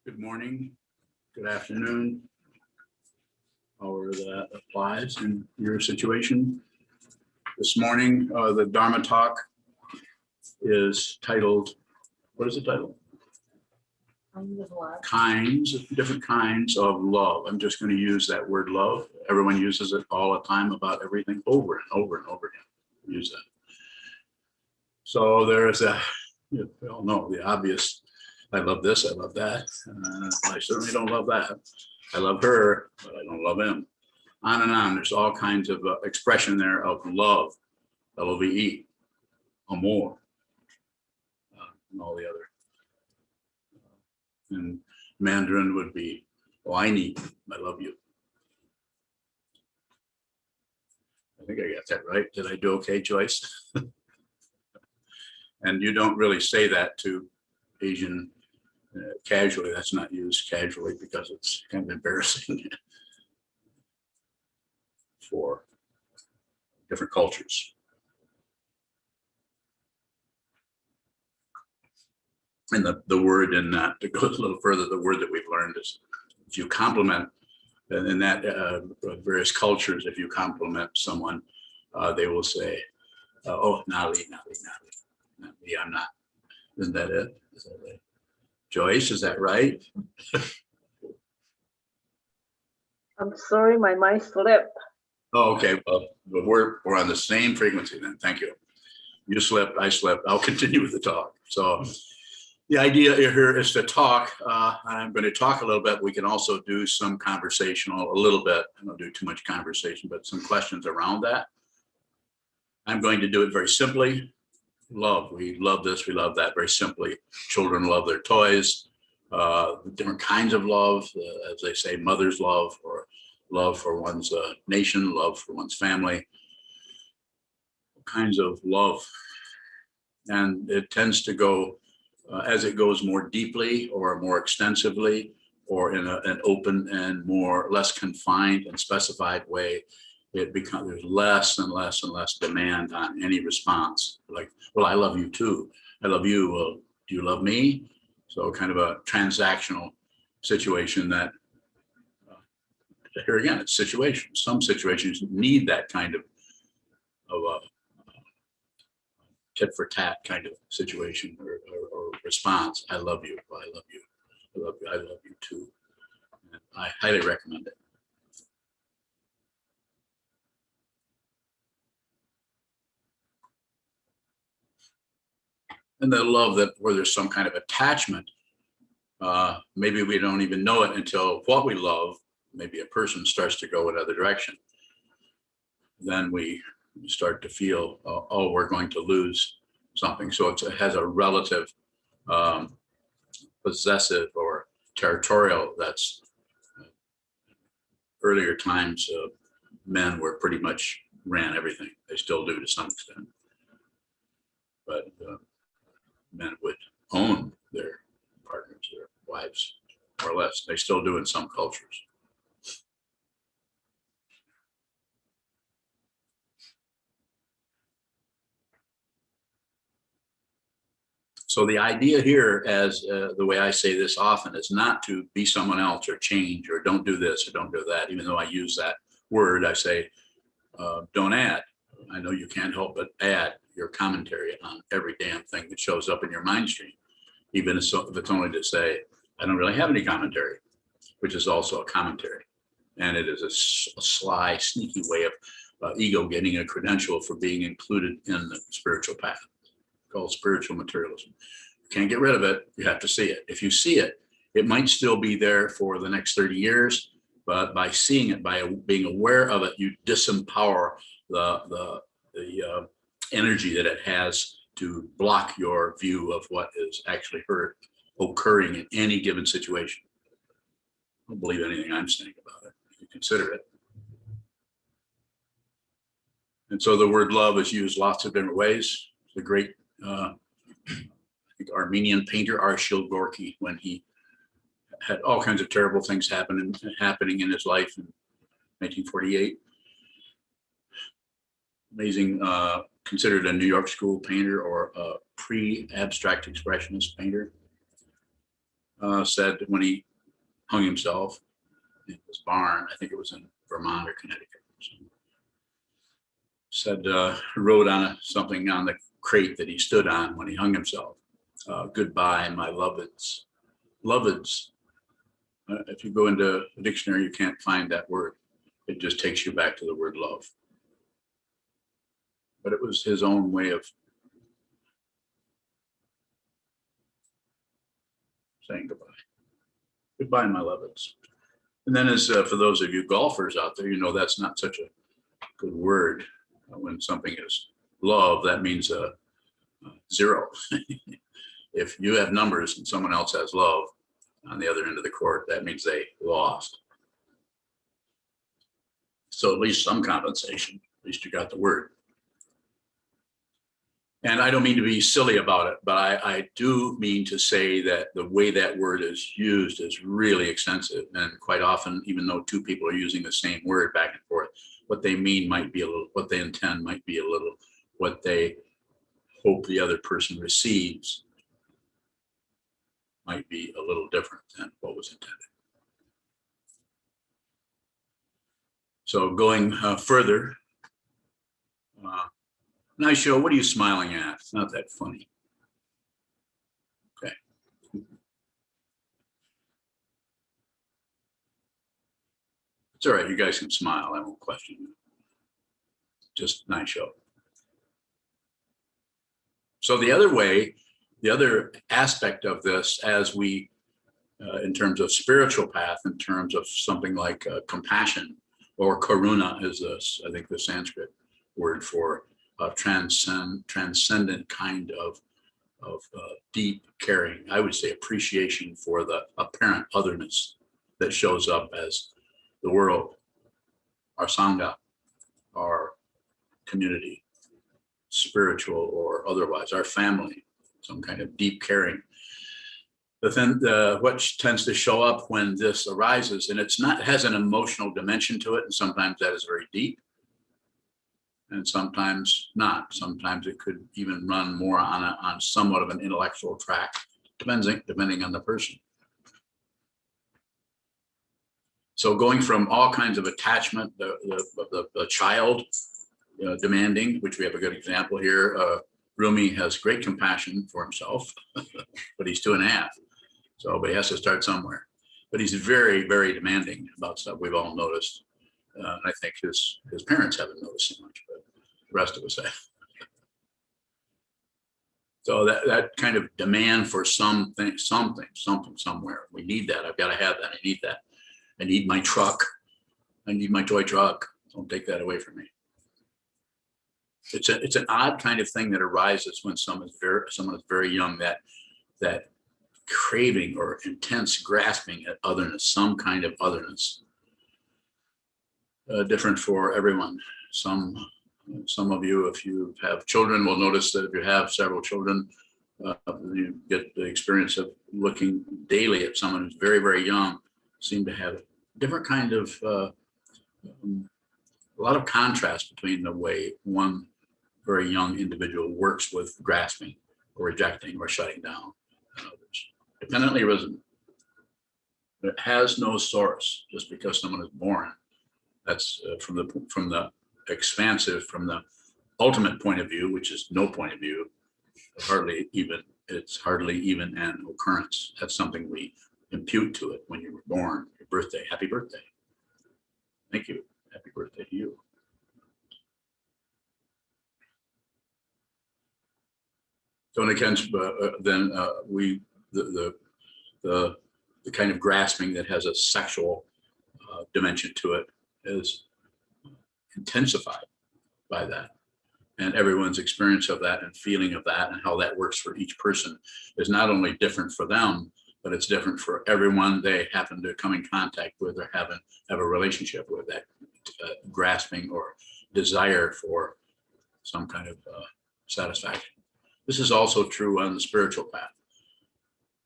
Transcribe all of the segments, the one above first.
Good morning, good afternoon, however that applies in your situation. This morning, the Dharma talk is titled, what is the title? Different kinds of love. I'm just going to use that word love. Everyone uses it all the time about everything, over and over and over again. Use that. So there's you all know the obvious. I love this, I love that. I certainly don't love that. I love her, but I don't love him. On and on. There's all kinds of expression there of love, L-O-V-E, amor, and all the other. In Mandarin would be, oh, I need, I love you. I think I got that right. Did I do okay, Joyce? And you don't really say that to Asian casually. That's not used casually because it's kind of embarrassing for different cultures. And the word in that, to go a little further, the word that we've learned is if you compliment, and in that various cultures, if you compliment someone, they will say, oh, Nali, I'm not. Isn't that it? Is that right? Joyce, is that right? I'm sorry, my mind slipped. Oh, okay. Well, we're on the same frequency then. Thank you. You slipped, I slipped. I'll continue with the talk. So the idea here is to talk. I'm going to talk a little bit. We can also do some conversational, a little bit. I don't do too much conversation, but some questions around that. I'm going to do it very simply. Love. We love this. We love that very simply. Children love their toys. Different kinds of love, as they say, mother's love, or love for one's nation, love for one's family. All kinds of love. And it tends to go as it goes more deeply or more extensively, or in an open and less confined and specified way. It becomes, there's less and less and less demand on any response. Like, well, I love you too. I love you. Well, do you love me? So kind of a transactional situation that, here again, it's situations. Some situations need that kind of tit for tat kind of situation or response. I love you. I love you. I love you. I love you too. And I highly recommend it. And the love that where there's some kind of attachment, maybe we don't even know it until what we love, maybe a person starts to go another direction. Then we start to feel, oh, we're going to lose something. So it has a relative possessive or territorial. That's earlier times, men were pretty much ran everything. They still do to some extent. But men would own their partners, their wives, more or less. They still do in some cultures. So the idea here, as the way I say this often, is not to be someone else or change or don't do this or don't do that. Even though I use that word, I say, don't add. I know you can't help but add your commentary on every damn thing that shows up in your mind stream, even if it's only to say, I don't really have any commentary, which is also a commentary. And it is a sly, sneaky way of ego getting a credential for being included in the spiritual path, called spiritual materialism. You can't get rid of it. You have to see it. If you see it, it might still be there for the next 30 years, but by seeing it, by being aware of it, you disempower the energy that it has to block your view of what is actually occurring in any given situation. Don't believe anything I'm saying about it. You consider it. And so the word love is used lots of different ways. The great I think Armenian painter Arshil Gorky, when he had all kinds of terrible things happening in his life in 1948. Amazing, considered a New York school painter or a pre-abstract expressionist painter. said when he hung himself in his barn, I think it was in Vermont or Connecticut, said, wrote on something on the crate that he stood on when he hung himself, goodbye, my loveds. Loveds. If you go into a dictionary, you can't find that word. It just takes you back to the word love. But it was his own way of saying goodbye. Goodbye, my loveds. And then as for those of you golfers out there, you know that's not such a good word. When something is love, that means a zero. If you have numbers and someone else has love on the other end of the court, that means they lost. So at least some compensation, at least you got the word. And I don't mean to be silly about it, but I do mean to say that the way that word is used is really extensive. And quite often, even though two people are using the same word back and forth, what they mean might be a little, what they intend might be a little, what they hope the other person receives might be a little different than what was intended. So going further, nice show. What are you smiling at? It's not that funny. Okay. It's all right. You guys can smile. I won't question you. Just nice show. So the other way, the other aspect of this, as we, in terms of spiritual path, in terms of something like compassion, or karuna is this, I think the Sanskrit word for transcendent kind of deep caring, I would say appreciation for the apparent otherness that shows up as the world, our sangha, our community, spiritual or otherwise, our family, some kind of deep caring. But then what tends to show up when this arises, and it's not, it has an emotional dimension to it, and sometimes that is very deep, and sometimes not. Sometimes it could even run more on somewhat of an intellectual track, depending on the person. So going from all kinds of attachment, the child demanding, which we have a good example here. Rumi has great compassion for himself, but he's 2.5. So, but he has to start somewhere. But he's very, very demanding about stuff we've all noticed. I think his parents haven't noticed so much, but the rest of us have. So that kind of demand for something, somewhere. We need that. I've got to have that. I need that. I need my truck. I need my toy truck. Don't take that away from me. It's an odd kind of thing that arises when someone is very young, that craving or intense grasping at otherness, some kind of otherness, different for everyone. Some of you, if you have children, will notice that if you have several children, you get the experience of looking daily at someone who's very, very young, seem to have different kind of, a lot of contrast between the way one very young individual works with grasping or rejecting or shutting down and others. Dependently arisen. It has no source just because someone is born. That's from the expansive, from the ultimate point of view, which is no point of view, it's hardly even an occurrence. That's something we impute to it when you were born, your birthday. Happy birthday. Thank you. Happy birthday to you. So again, then the kind of grasping that has a sexual dimension to it is intensified by that, and everyone's experience of that and feeling of that and how that works for each person is not only different for them, but it's different for everyone they happen to come in contact with or have a relationship with. That grasping or desire for some kind of satisfaction. This is also true on the spiritual path.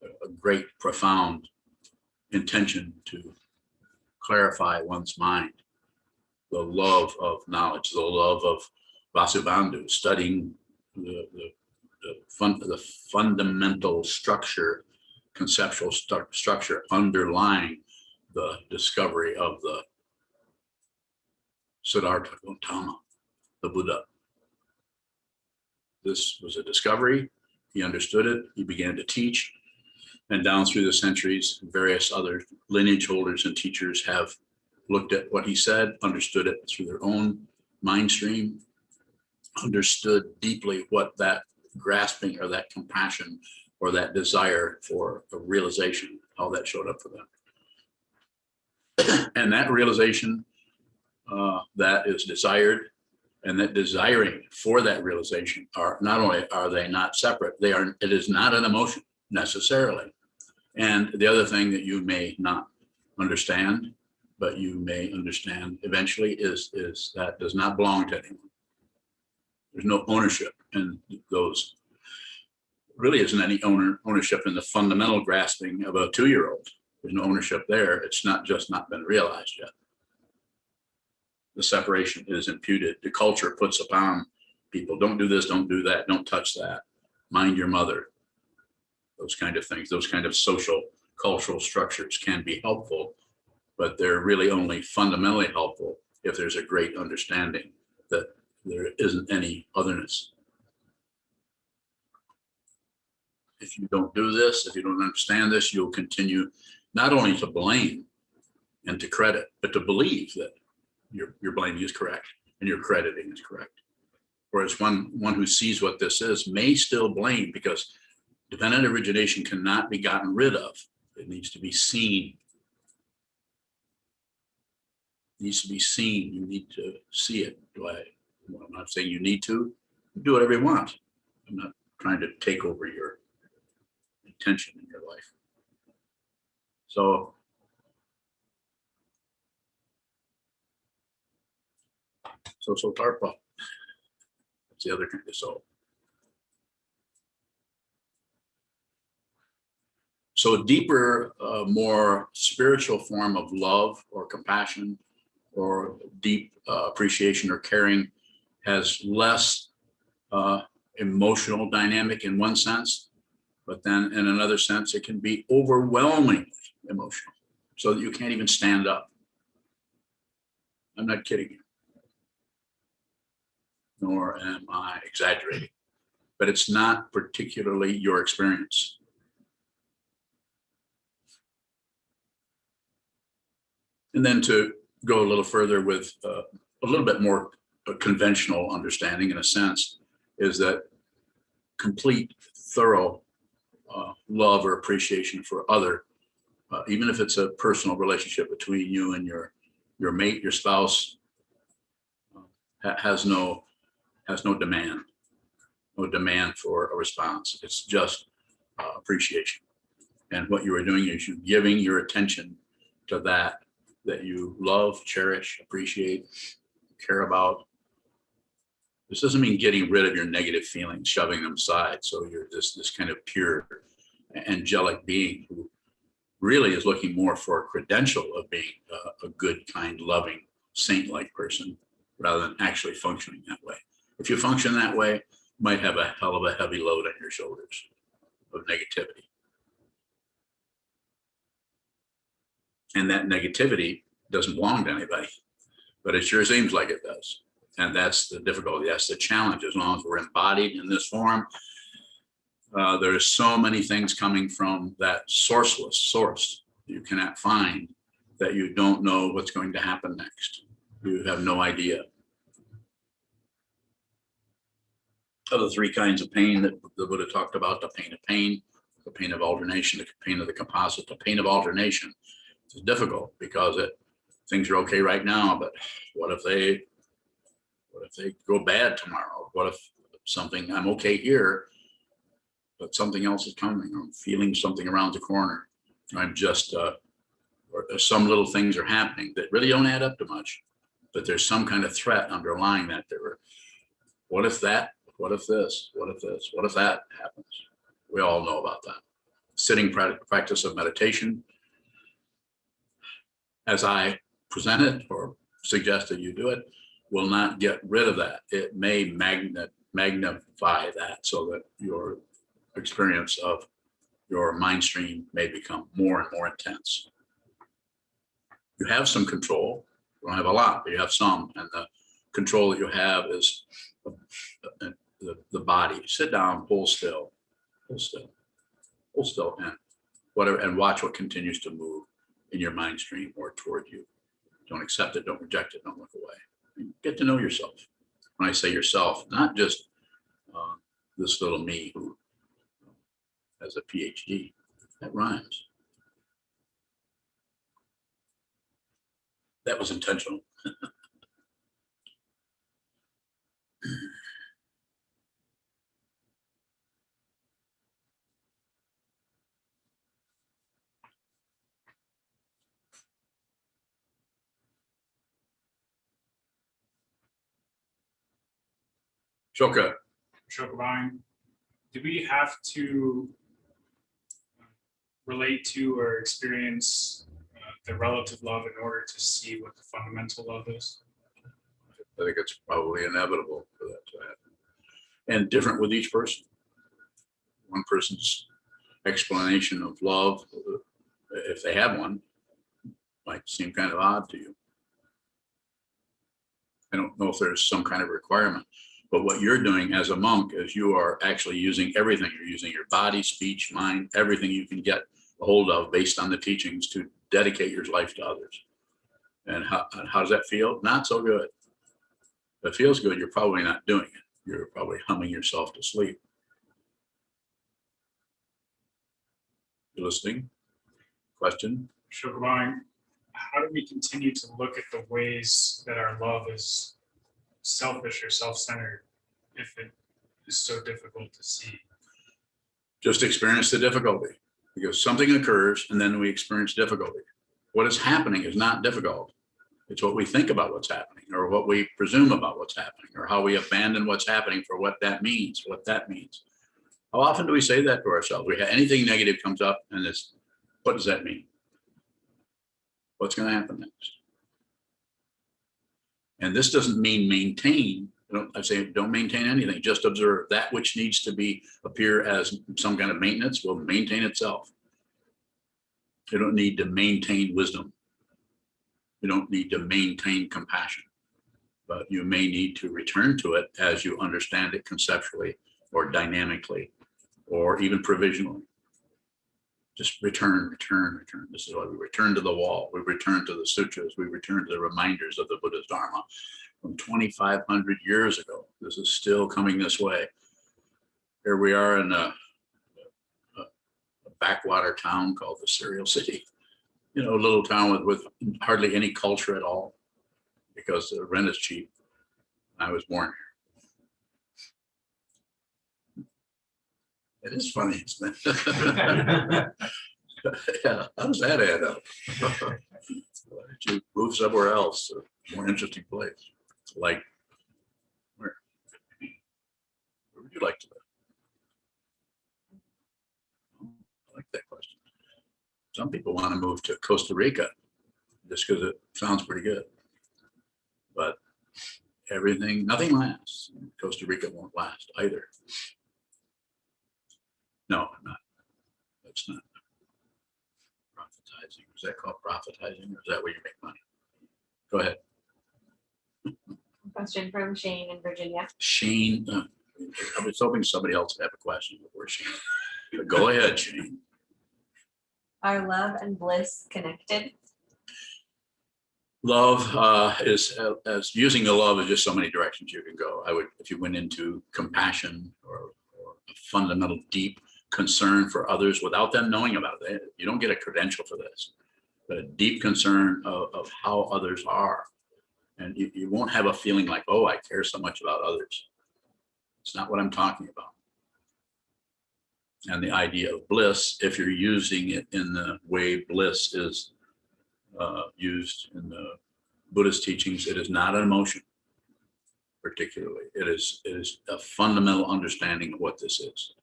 A great, profound intention to clarify one's mind, the love of knowledge, the love of Vasubandhu, studying the fundamental structure, conceptual structure underlying the discovery of the Siddhartha Gautama, the Buddha. This was a discovery. He understood it. He began to teach. And down through the centuries, various other lineage holders and teachers have looked at what he said, understood it through their own mind stream, understood deeply what that grasping or that compassion or that desire for a realization, how that showed up for them. And that realization that is desired and that desiring for that realization are not only are they not separate, it is not an emotion necessarily. And the other thing that you may not understand, but you may understand eventually is that does not belong to anyone. There's no ownership in those. Really isn't any ownership in the fundamental grasping of a 2-year-old. There's no ownership there. It's not just not been realized yet. The separation is imputed. The culture puts upon people, don't do this, don't do that, don't touch that, mind your mother. Those kind of things, those kind of social, cultural structures can be helpful, but they're really only fundamentally helpful if there's a great understanding that there isn't any otherness. If you don't do this, if you don't understand this, you'll continue not only to blame and to credit, but to believe that your blaming is correct and your crediting is correct. Whereas one who sees what this is may still blame, because dependent origination cannot be gotten rid of. It needs to be seen. It needs to be seen. You need to see it. Well, I'm not saying you need to. Do whatever you want. I'm not trying to take over your intention in your life. So tarpa. That's the other kind of soul. So a deeper, more spiritual form of love or compassion or deep appreciation or caring has less emotional dynamic in one sense, but then in another sense, it can be overwhelmingly emotional so that you can't even stand up. I'm not kidding you, nor am I exaggerating, but it's not particularly your experience. And then to go a little further with a little bit more conventional understanding, in a sense, is that complete, thorough love or appreciation for other, even if it's a personal relationship between you and your mate, your spouse, has no demand, for a response. It's just appreciation. And what you are doing is you giving your attention to that you love, cherish, appreciate, care about. This doesn't mean getting rid of your negative feelings, shoving them aside. So you're this kind of pure, angelic being who really is looking more for a credential of being a good, kind, loving, saint-like person, rather than actually functioning that way. If you function that way, you might have a hell of a heavy load on your shoulders of negativity. And that negativity doesn't belong to anybody, but it sure seems like it does. And that's the difficulty, that's the challenge. As long as we're embodied in this form, there's so many things coming from that sourceless source you cannot find, that you don't know what's going to happen next. You have no idea. Of the 3 kinds of pain that the Buddha talked about, the pain of pain, the pain of alternation, the pain of the composite, the pain of alternation. It's difficult because things are okay right now, but what if they go bad tomorrow? What if I'm okay here, but something else is coming? I'm feeling something around the corner. I'm just, or some little things are happening that really don't add up to much, but there's some kind of threat underlying that. What if that? What if this? What if this? What if that happens? We all know about that. Sitting practice of meditation, as I presented or suggested you do it, will not get rid of that. It may magnify that so that your experience of your mind stream may become more and more intense. You have some control. You don't have a lot, but you have some. And the control that you have is the body. Sit down, hold still, hold still, hold still, and whatever, and watch what continues to move in your mind stream or toward you. Don't accept it, don't reject it, don't look away. Get to know yourself. When I say yourself, not just this little me who has a PhD. That rhymes. That was intentional. Shoka. Shokubang, do we have to relate to or experience the relative love in order to see what the fundamental love is? I think it's probably inevitable for that to happen. And different with each person. One person's explanation of love, if they have one, might seem kind of odd to you. I don't know if there's some kind of requirement, but what you're doing as a monk is you are actually using everything. You're using your body, speech, mind, everything you can get a hold of based on the teachings to dedicate your life to others. And how does that feel? Not so good. If it feels good, you're probably not doing it. You're probably humming yourself to sleep. You listening? Question? Shokubang, how do we continue to look at the ways that our love is selfish or self-centered if it is so difficult to see? Just experience the difficulty, because something occurs and then we experience difficulty. What is happening is not difficult. It's what we think about what's happening, or what we presume about what's happening, or how we abandon what's happening for what that means, How often do we say that to ourselves? Anything negative comes up and it's, what does that mean? What's going to happen next? And this doesn't mean maintain. I say don't maintain anything, just observe. That which needs to appear as some kind of maintenance will maintain itself. You don't need to maintain wisdom. You don't need to maintain compassion, but you may need to return to it as you understand it conceptually or dynamically or even provisionally. Just return. This is why we return to the wall. We return to the sutras. We return to the reminders of the Buddha's Dharma from 2,500 years ago. This is still coming this way. Here we are in a backwater town called the Cereal City. A little town with hardly any culture at all, because the rent is cheap. I was born here. It is funny, isn't it? Yeah, how does that add up? Why did you move somewhere else, a more interesting place? Like, where would you like to live? I like that question. Some people want to move to Costa Rica just because it sounds pretty good. But nothing lasts. Costa Rica won't last either. No, I'm not. That's not prophetizing. Is that called prophetizing, or is that where you make money? Go ahead. Question from Shane in Virginia. Shane, I was hoping somebody else would have a question before Shane. But go ahead, Shane. Are love and bliss connected? Love is as using the love is just so many directions you can go. If you went into compassion or a fundamental deep concern for others without them knowing about it, you don't get a credential for this, but a deep concern of how others are. And you won't have a feeling like, oh, I care so much about others. It's not what I'm talking about. And the idea of bliss, if you're using it in the way bliss is used in the Buddhist teachings, it is not an emotion particularly. It is a fundamental understanding of what this is.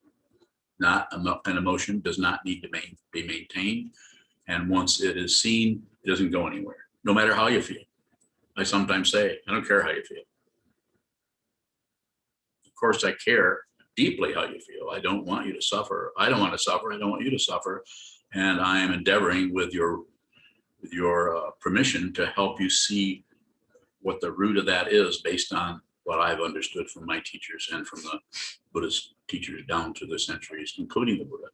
Not an emotion, does not need to be maintained. And once it is seen, it doesn't go anywhere, no matter how you feel. I sometimes say, I don't care how you feel. Of course I care, deeply how you feel. I don't want you to suffer. I don't want to suffer. I don't want you to suffer. And I am endeavoring with your permission to help you see what the root of that is based on what I've understood from my teachers and from the Buddhist teachers down through the centuries, including the Buddha.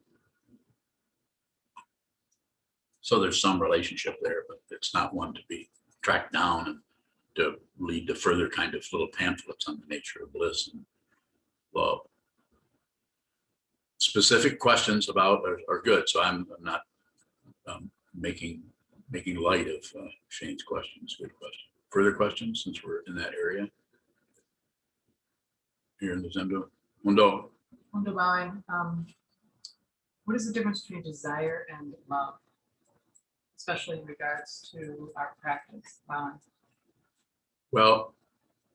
So there's some relationship there, but it's not one to be tracked down and to lead to further kind of little pamphlets on the nature of bliss and love. Specific questions about are good, so I'm not making light of Shane's questions. Good question. Further questions since we're in that area here in the Zendo. Mundo. Bowing, what is the difference between desire and love, especially in regards to our practice? Bowing. Well,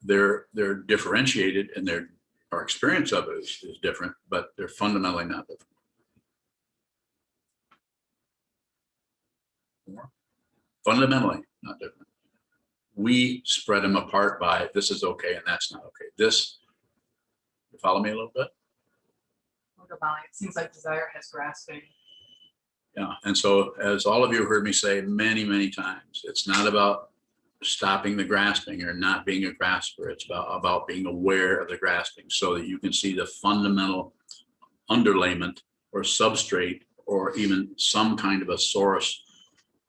they're differentiated, and our experience of it is different, but they're fundamentally not different. Fundamentally not different. We spread them apart by this is okay and that's not okay. This, you follow me a little bit? Bowing. It seems like desire has grasping. Yeah, and so as all of you heard me say many, many times, it's not about stopping the grasping or not being a grasper. It's about being aware of the grasping so that you can see the fundamental underlayment or substrate or even some kind of a source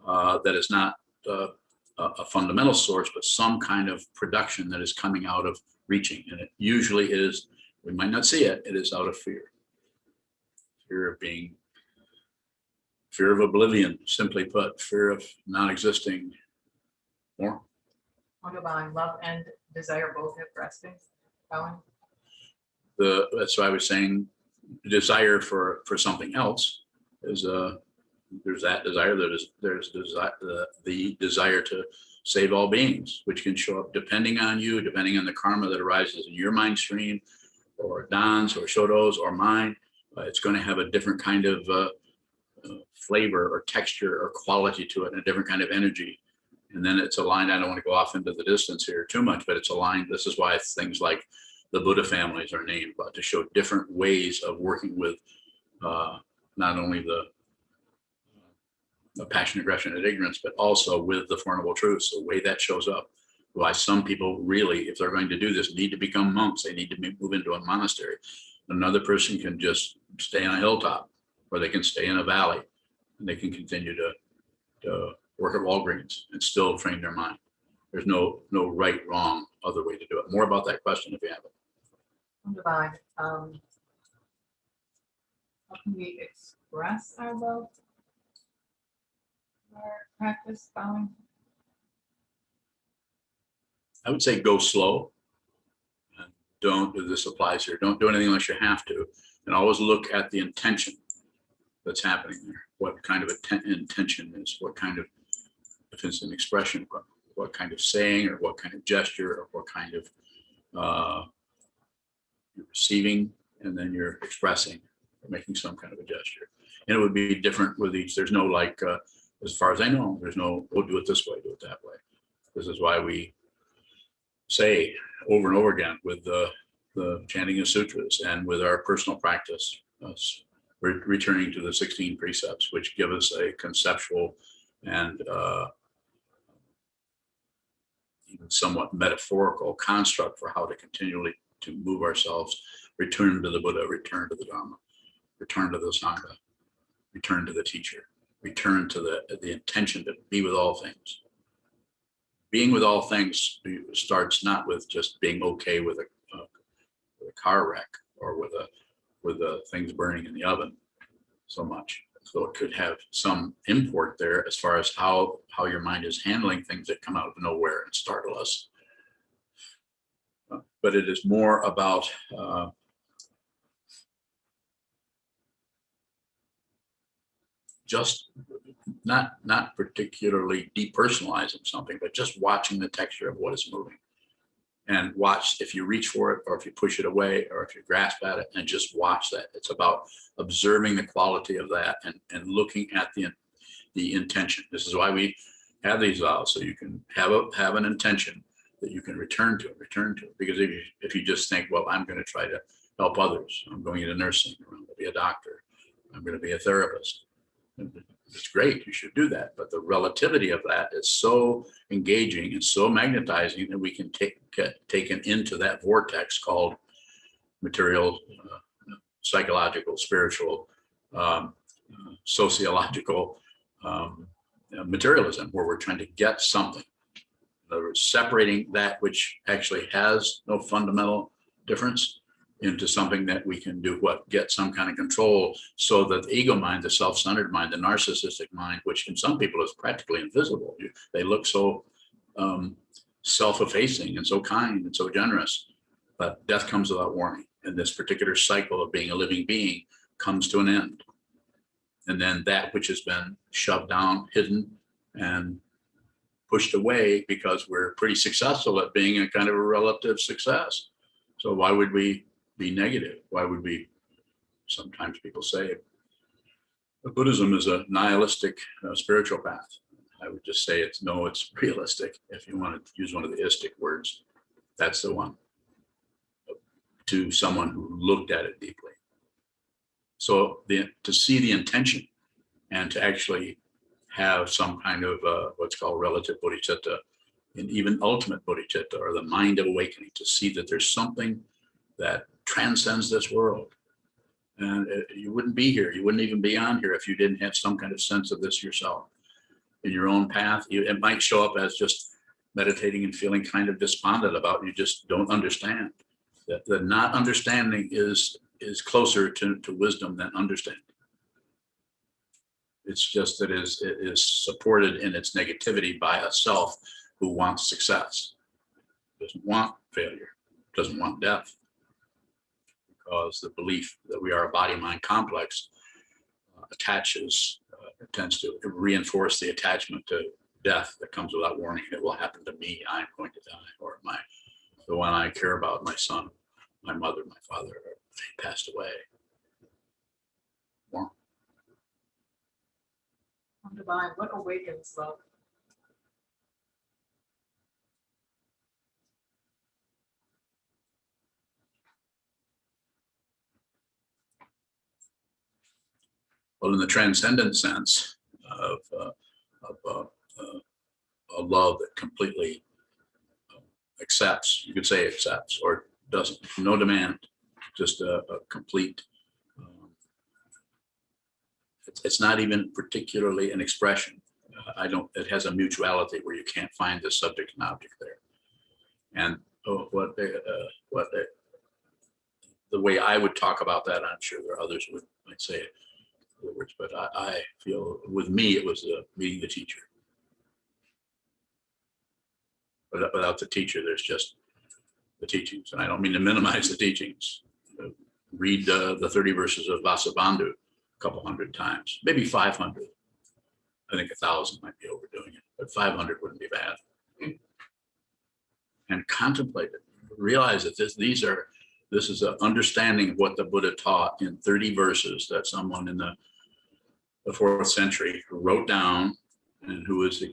that is not a fundamental source, but some kind of production that is coming out of reaching. And it usually is, we might not see it, it is out of fear. Fear of being, fear of oblivion, simply put, fear of not existing. More? Bowing. Love and desire both have grasping. Bowing. That's why I was saying desire for something else is there's that desire. There's the desire to save all beings, which can show up depending on you, depending on the karma that arises in your mind stream, or Don's, or Shoto's, or mine. It's going to have a different kind of flavor or texture or quality to it, and a different kind of energy. And then it's aligned. I don't want to go off into the distance here too much, but it's aligned. This is why things like the Buddha families are named, but to show different ways of working with not only the passion, aggression, and ignorance, but also with the Four Noble Truths, the way that shows up. Why some people really, if they're going to do this, need to become monks. They need to move into a monastery. Another person can just stay on a hilltop, or they can stay in a valley, and they can continue to work at Walgreens and still train their mind. There's no right, wrong, other way to do it. More about that question if you have it. Bowing. How can we express our love? Our practice. Bowing. I would say go slow. And don't, this applies here, don't do anything unless you have to. And always look at the intention that's happening there. What kind of intention is, what kind of, if it's an expression, what kind of saying, or what kind of gesture, or what kind of you're receiving, and then you're expressing or making some kind of a gesture. And it would be different with each. There's no like, as far as I know, there's no, we'll do it this way, do it that way. This is why we say over and over again with the chanting of sutras and with our personal practice, we're returning to the 16 precepts, which give us a conceptual and even somewhat metaphorical construct for how to continually to move ourselves, return to the Buddha, return to the Dharma, return to the Sangha, return to the teacher, return to the intention to be with all things. Being with all things starts not with just being okay with a car wreck or with the things burning in the oven so much. So it could have some import there as far as how your mind is handling things that come out of nowhere and startle us. But it is more about just not particularly depersonalizing something, but just watching the texture of what is moving. And watch if you reach for it, or if you push it away, or if you grasp at it, and just watch that. It's about observing the quality of that and looking at the intention. This is why we have these vows, so you can have an intention that you can return to. Because if you just think, well, I'm going to try to help others. I'm going into nursing. I'm going to be a doctor. I'm going to be a therapist. It's great. You should do that. But the relativity of that is so engaging and so magnetizing that we can get taken into that vortex called material, psychological, spiritual, sociological materialism, where we're trying to get something. In other words, separating that which actually has no fundamental difference into something that we can do what? Get some kind of control, so that the ego mind, the self-centered mind, the narcissistic mind, which in some people is practically invisible. They look so self-effacing and so kind and so generous, but death comes without warning. And this particular cycle of being a living being comes to an end. And then that which has been shoved down, hidden, and pushed away because we're pretty successful at being a kind of a relative success. So why would we be negative? Why would we, sometimes people say, Buddhism is a nihilistic spiritual path. I would just say it's realistic. If you want to use one of the istic words, that's the one, to someone who looked at it deeply. So to see the intention and to actually have some kind of what's called relative bodhicitta, and even ultimate bodhicitta, or the mind of awakening, to see that there's something that transcends this world. And you wouldn't be here. You wouldn't even be on here if you didn't have some kind of sense of this yourself. In your own path, it might show up as just meditating and feeling kind of despondent about you just don't understand. That the not understanding is closer to wisdom than understanding. It's just that it is supported in its negativity by a self who wants success, doesn't want failure, doesn't want death. Because the belief that we are a body-mind complex tends to reinforce the attachment to death that comes without warning. It will happen to me. I'm going to die, or the one I care about, my son, my mother, my father, they passed away. More. Divine, what awakens love? Well, in the transcendent sense of a love that completely accepts, you could say accepts, or doesn't, no demand, just a complete, it's not even particularly an expression. It has a mutuality where you can't find the subject and object there. And the way I would talk about that, I'm sure there are others who might say it, words, but I feel with me it was meeting the teacher. But without the teacher, there's just the teachings, and I don't mean to minimize the teachings. Read the 30 verses of Vasubandhu a couple hundred times, maybe 500. I think 1,000 might be overdoing it, but 500 wouldn't be bad. And contemplate it. Realize that this is an understanding of what the Buddha taught in 30 verses that someone in the 4th century wrote down, and who was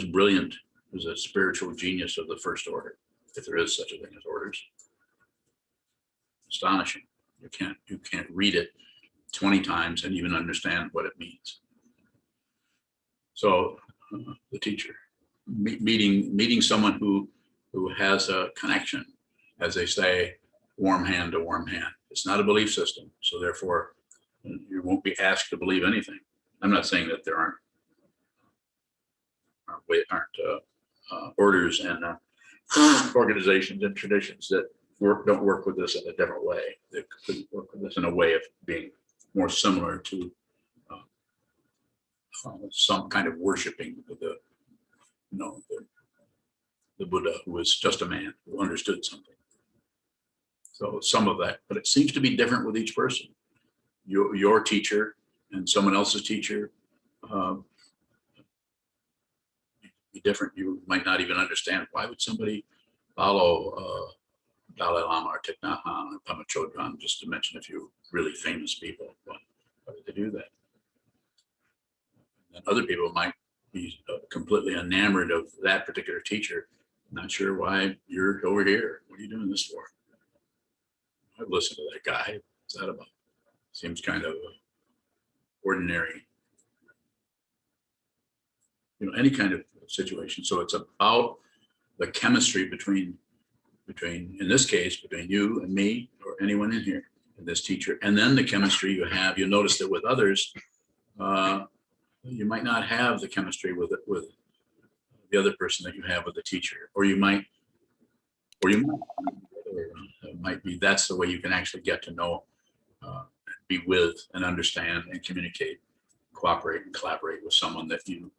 brilliant, was a spiritual genius of the first order, if there is such a thing as orders. Astonishing. You can't read it 20 times and even understand what it means. So the teacher, meeting someone who has a connection, as they say, warm hand to warm hand. It's not a belief system, so therefore you won't be asked to believe anything. I'm not saying that there aren't orders and organizations and traditions that don't work with this in a different way. They could work with this in a way of being more similar to some kind of worshiping of the Buddha, who was just a man who understood something. So some of that, but it seems to be different with each person. Your teacher and someone else's teacher be different. You might not even understand, why would somebody follow Dalai Lama or Thich Nhat Hanh or Pema Chodron, just to mention a few really famous people? Why would they do that? And other people might be completely enamored of that particular teacher. Not sure why you're over here. What are you doing this for? I've listened to that guy. What's that about? Seems kind of ordinary. Any kind of situation. So it's about the chemistry between, in this case, between you and me or anyone in here, and this teacher, and then the chemistry you have. You notice that with others, you might not have the chemistry with the other person that you have with the teacher, or you might, it might be that's the way you can actually get to know, be with and understand and communicate, cooperate and collaborate with someone that you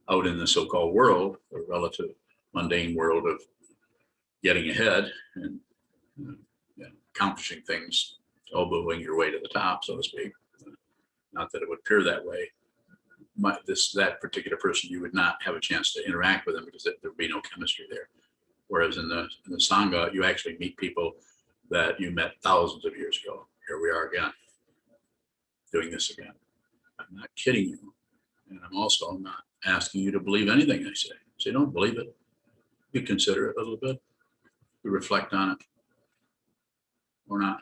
out in the so-called world, or relative mundane world of getting ahead and accomplishing things, elbowing your way to the top, so to speak. Not that it would appear that way. That particular person, you would not have a chance to interact with them because there would be no chemistry there. Whereas in the Sangha, you actually meet people that you met thousands of years ago. Here we are again, doing this again. I'm not kidding you. And I'm also not asking you to believe anything I say. So don't believe it. You consider it a little bit. You reflect on it or not.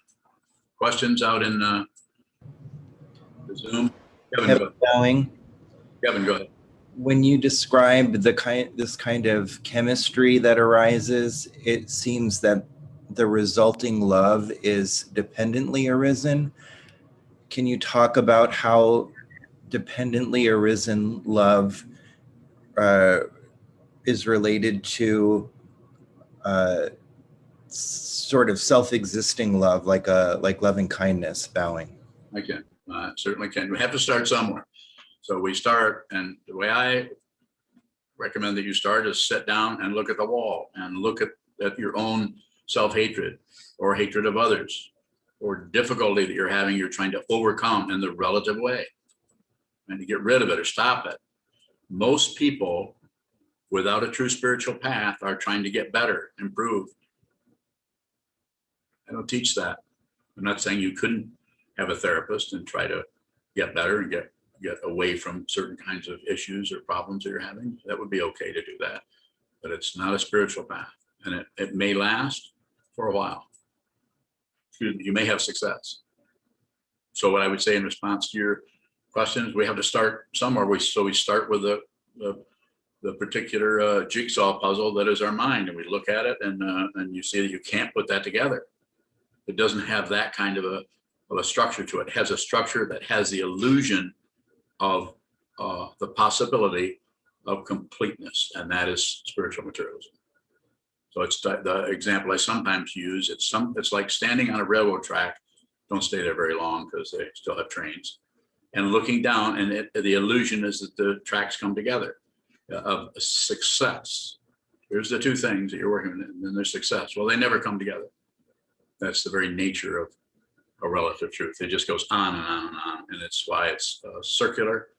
Questions out in the Zoom? Kevin, go ahead. When you describe this kind of chemistry that arises, it seems that the resulting love is dependently arisen. Can you talk about how dependently arisen love is related to sort of self-existing love, like loving kindness, bowing? I can. Certainly can. We have to start somewhere. So we start, and the way I recommend that you start is sit down and look at the wall and look at your own self-hatred or hatred of others or difficulty that you're trying to overcome in the relative way and to get rid of it or stop it. Most people without a true spiritual path are trying to get better, improve. I don't teach that. I'm not saying you couldn't have a therapist and try to get better and get away from certain kinds of issues or problems that you're having. That would be okay to do that, but it's not a spiritual path, and it may last for a while. You may have success. So what I would say in response to your questions, we have to start somewhere. So we start with the particular jigsaw puzzle that is our mind, and we look at it, and you see that you can't put that together. It doesn't have that kind of a structure to it. It has a structure that has the illusion of the possibility of completeness, and that is spiritual materialism. So it's the example I sometimes use. It's like standing on a railroad track. Don't stay there very long because they still have trains. And looking down, and the illusion is that the tracks come together of success. Here's the two things that you're working with, and then there's success. Well, they never come together. That's the very nature of a relative truth. It just goes on and on and on, and it's why it's circular.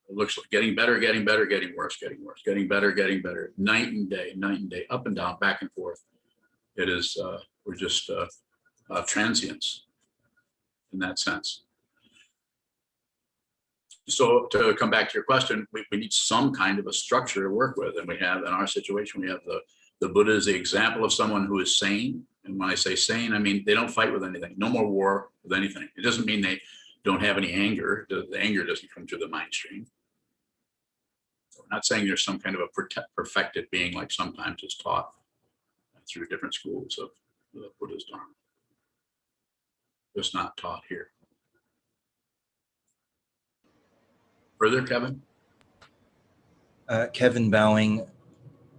It looks like getting better, getting better, getting worse, getting better, night and day, up and down, back and forth. It is, we're just transients in that sense. So to come back to your question, we need some kind of a structure to work with, and we have in our situation, we have the Buddha is the example of someone who is sane. And when I say sane, I mean they don't fight with anything. No more war with anything. It doesn't mean they don't have any anger. The anger doesn't come through the mind stream. So we're not saying there's some kind of a perfected being like sometimes is taught through different schools of the Buddha's Dharma. Just not taught here. Further, Kevin? Kevin bowing.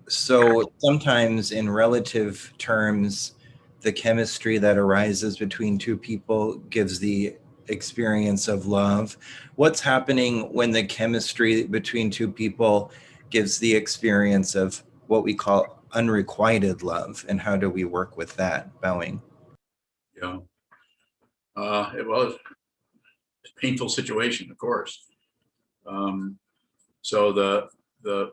So sometimes in relative terms, the chemistry that arises between two people gives the experience of love. What's happening when the chemistry between two people gives the experience of what we call unrequited love, and how do we work with that? Bowing. Yeah. It was a painful situation, of course. So the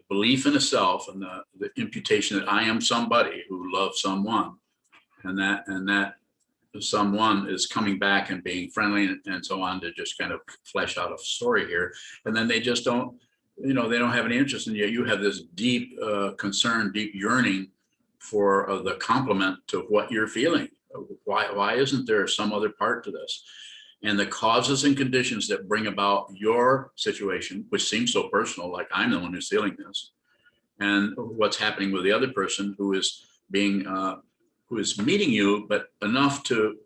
belief in a self and the imputation that I am somebody who loves someone, and that someone is coming back and being friendly and so on, to just kind of flesh out a story here. And then they just don't, they don't have any interest in you. You have this deep concern, deep yearning for the complement to what you're feeling. Why isn't there some other part to this? And the causes and conditions that bring about your situation, which seems so personal, like I'm the one who's feeling this, and what's happening with the other person who is meeting you, but enough to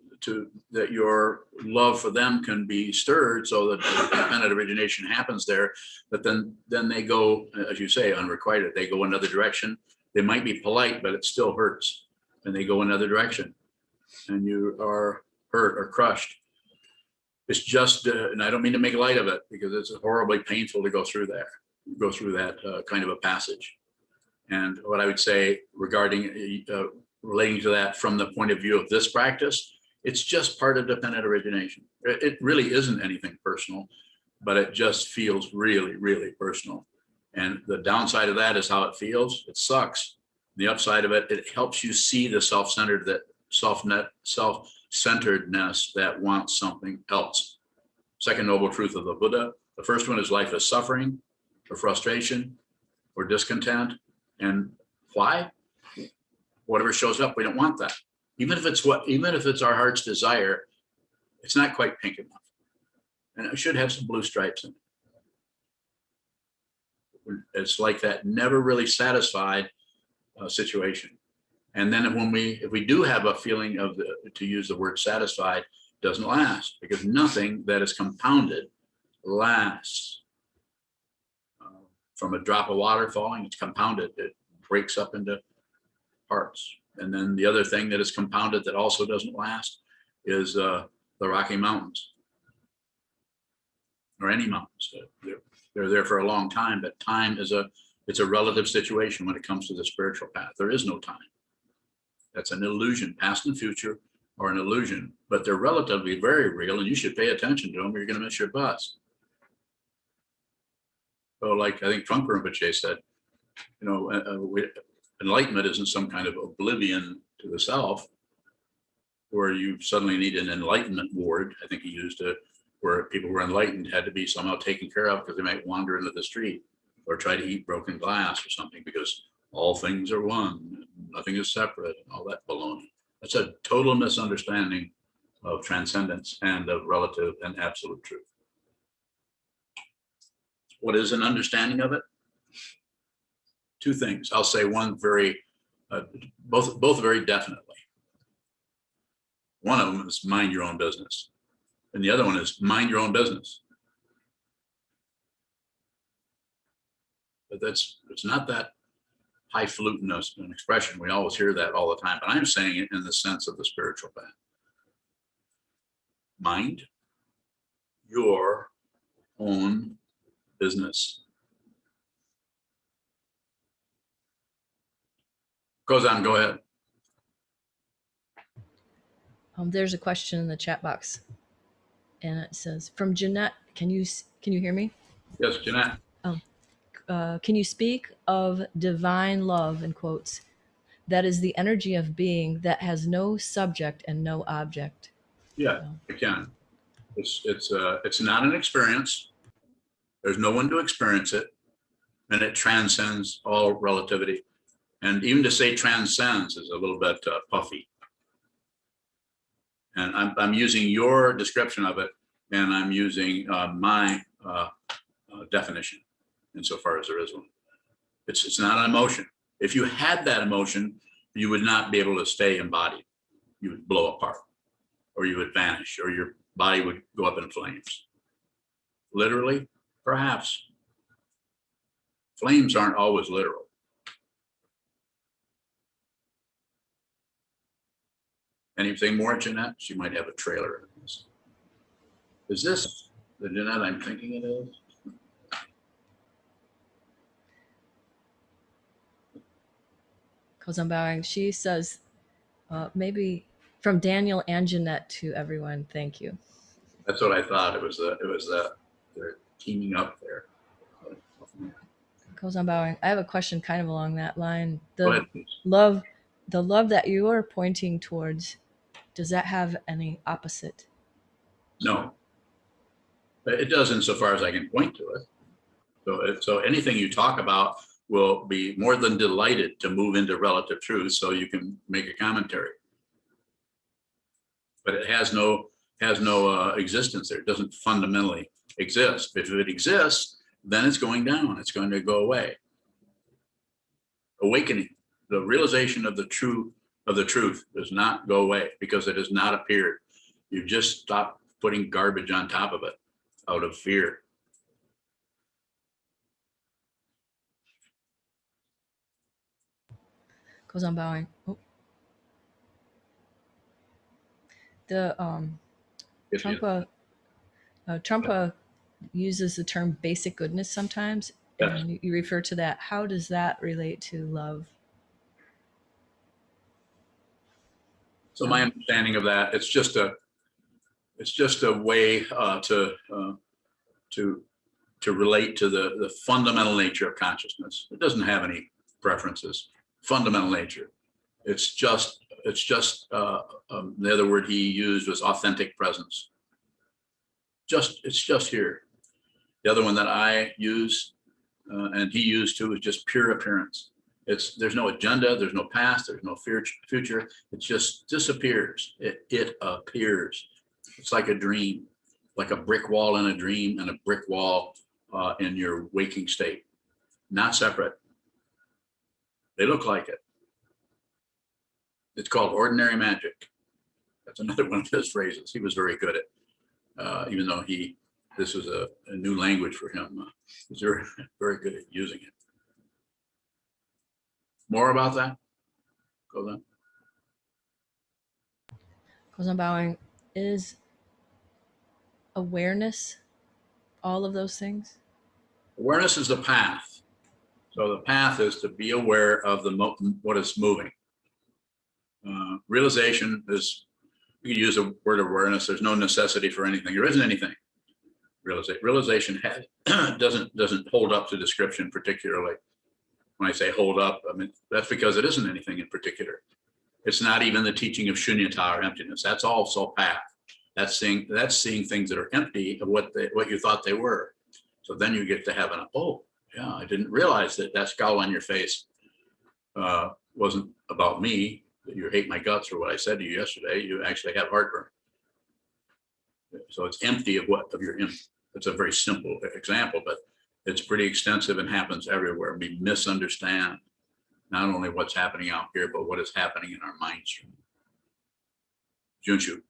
that your love for them can be stirred so that dependent origination happens there. But then they go, as you say, unrequited. They go another direction. They might be polite, but it still hurts, and they go another direction, and you are hurt or crushed. It's just, and I don't mean to make light of it, because it's horribly painful to go through that kind of a passage. And what I would say regarding relating to that from the point of view of this practice, it's just part of dependent origination. It really isn't anything personal, but it just feels really, really personal. And the downside of that is how it feels. It sucks. The upside of it, it helps you see the self-centeredness that wants something else. Second noble truth of the Buddha. The first one is life is suffering or frustration or discontent. And why? Whatever shows up, we don't want that. Even if it's our heart's desire, it's not quite pink enough. And it should have some blue stripes in it. It's like that never really satisfied situation. And then if we do have a feeling of to use the word satisfied, doesn't last, because nothing that is compounded lasts. From a drop of water falling, it's compounded. It breaks up into parts. And then the other thing that is compounded that also doesn't last is the Rocky Mountains, or any mountains. They're there for a long time, but time it's a relative situation when it comes to the spiritual path. There is no time. That's an illusion. Past and future are an illusion, but they're relatively very real, and you should pay attention to them or you're going to miss your bus. So like I think Trungpa Rinpoche said, enlightenment isn't some kind of oblivion to the self where you suddenly need an enlightenment ward. I think he used it, where people who were enlightened had to be somehow taken care of because they might wander into the street or try to eat broken glass or something, because all things are one, nothing is separate, and all that baloney. That's a total misunderstanding of transcendence and of relative and absolute truth. What is an understanding of it? Two things. I'll say one both very definitely. One of them is mind your own business, and the other one is mind your own business. But it's not that highfalutin an expression. We always hear that all the time, but I'm saying it in the sense of the spiritual path. Mind your own business. Goes on, go ahead. There's a question in the chat box, and it says, from Jeanette, can you hear me? Yes, Jeanette. Can you speak of divine love, in quotes, that is the energy of being that has no subject and no object? Yeah, I can. It's not an experience. There's no one to experience it, and it transcends all relativity. And even to say transcends is a little bit puffy. And I'm using your description of it, and I'm using my definition, insofar as there is one. It's not an emotion. If you had that emotion, you would not be able to stay embodied. You would blow apart, or you would vanish, or your body would go up in flames. Literally, perhaps. Flames aren't always literal. Anything more, Jeanette? She might have a trailer. Is this the Jeanette I'm thinking it is? Kozan bowing. She says, maybe from Daniel and Jeanette to everyone, thank you. That's what I thought. It was they're teaming up there. Kozan bowing. I have a question kind of along that line. Go ahead, The love that you are pointing towards, does that have any opposite? No, it does insofar as I can point to it. So anything you talk about will be more than delighted to move into relative truth so you can make a commentary. but it has no existence there. It doesn't fundamentally exist. If it exists, then it's going down. It's going to go away. Awakening, the realization of the truth does not go away because it has not appeared. You just stop putting garbage on top of it out of fear. Goes on bowing. Oh. The If you- Trumpa uses the term basic goodness sometimes, Yes. and you refer to that. How does that relate to love? So my understanding of that, it's just a way to relate to the fundamental nature of consciousness. It doesn't have any preferences. Fundamental nature. It's just the other word he used was authentic presence. It's just here. The other one that I use and he used too is just pure appearance. There's no agenda, there's no past, there's no future. It just disappears. It appears. It's like a dream, like a brick wall in a dream and a brick wall in your waking state. Not separate. They look like it. It's called ordinary magic. That's another one of his phrases. He was very good at, even though this was a new language for him. He was very, very good at using it. More about that? Go on. Goes on bowing. Is awareness all of those things? Awareness is the path. So the path is to be aware of what is moving. Realization is, you can use the word awareness. There's no necessity for anything. There isn't anything. Realization doesn't hold up to description particularly. When I say hold up, I mean, that's because it isn't anything in particular. It's not even the teaching of shunyata or emptiness. That's also path. That's seeing things that are empty of what you thought they were. So then you get to have oh, yeah, I didn't realize that scowl on your face wasn't about me, that you hate my guts or what I said to you yesterday. You actually have heartburn. So it's empty of your image. It's a very simple example, but it's pretty extensive and happens everywhere. We misunderstand not only what's happening out here, but what is happening in our mind stream. Junshu.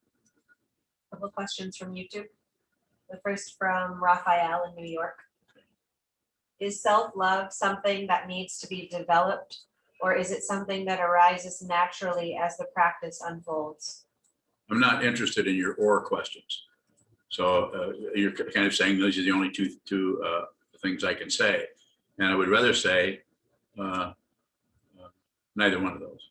A couple questions from YouTube. The first from Raphael in New York. Is self-love something that needs to be developed, or is it something that arises naturally as the practice unfolds? I'm not interested in your or questions. So you're kind of saying those are the only two things I can say. And I would rather say neither one of those.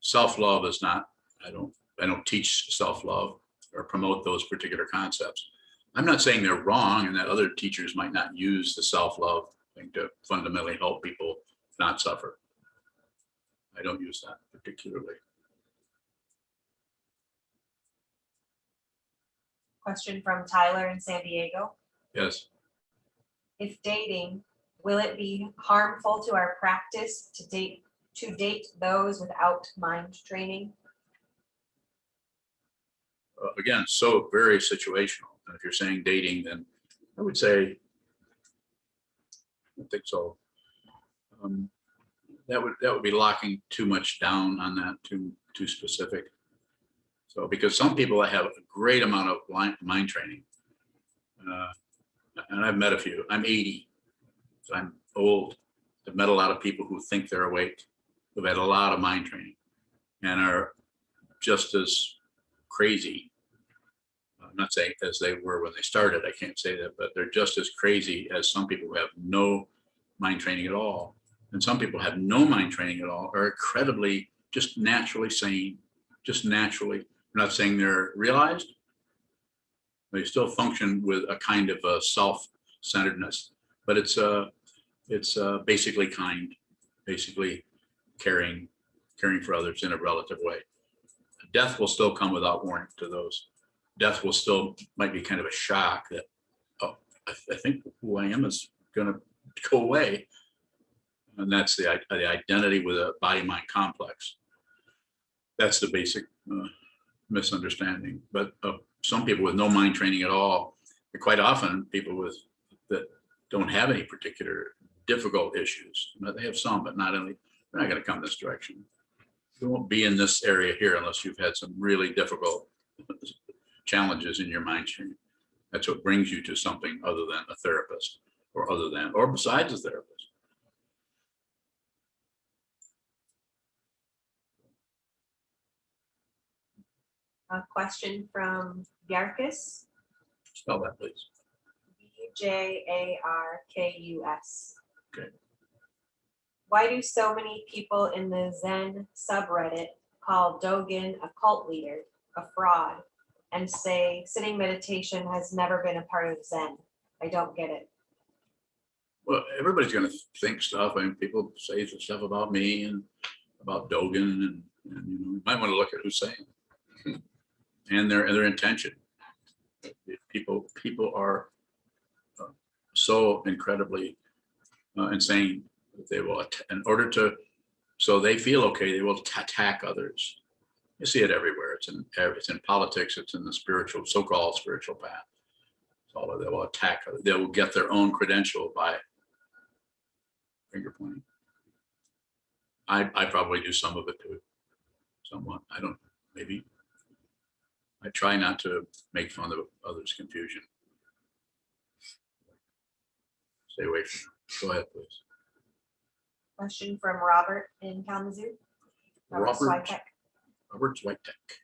Self-love is not, I don't teach self-love or promote those particular concepts. I'm not saying they're wrong and that other teachers might not use the self-love thing to fundamentally help people not suffer. I don't use that particularly. Question from Tyler in San Diego. Yes. If dating, will it be harmful to our practice to date those without mind training? Again, so very situational. And if you're saying dating, then I would say, I think so. That would be locking too much down on that, too specific. So because some people have a great amount of mind training, and I've met a few. I'm 80, so I'm old. I've met a lot of people who think they're awake, who've had a lot of mind training, and are just as crazy. I'm not saying as they were when they started. I can't say that, but they're just as crazy as some people who have no mind training at all. And some people have no mind training at all, are incredibly just naturally sane, just naturally. I'm not saying they're realized. They still function with a kind of a self-centeredness, but it's basically kind, basically caring for others in a relative way. Death will still come without warning to those. Death will still might be kind of a shock that, oh, I think who I am is going to go away. And that's the identity with a body-mind complex. That's the basic misunderstanding. But some people with no mind training at all, and quite often people with that don't have any particular difficult issues. They have some, but not any. They're not going to come this direction. You won't be in this area here unless you've had some really difficult challenges in your mind stream. That's what brings you to something other than a therapist, or besides a therapist. A question from Bjarkus, Spell that, please. Bjarkus. Okay. Why do so many people in the Zen subreddit call Dogen a cult leader, a fraud, and say sitting meditation has never been a part of Zen? I don't get it. Well, everybody's going to think stuff. I mean, people say stuff about me and about Dogen, and you might want to look at who's saying it. And their intention. People are so incredibly insane that they will, in order to, so they feel okay, they will attack others. You see it everywhere. It's in politics. It's in the spiritual, so-called spiritual path. It's all they will attack. They will get their own credential by finger pointing. I probably do some of it too, somewhat. I don't. Maybe. I try not to make fun of others' confusion. Stay away from it. Go ahead, please. Question from Robert in Kalamazoo. Robert Switek. Robert Switek.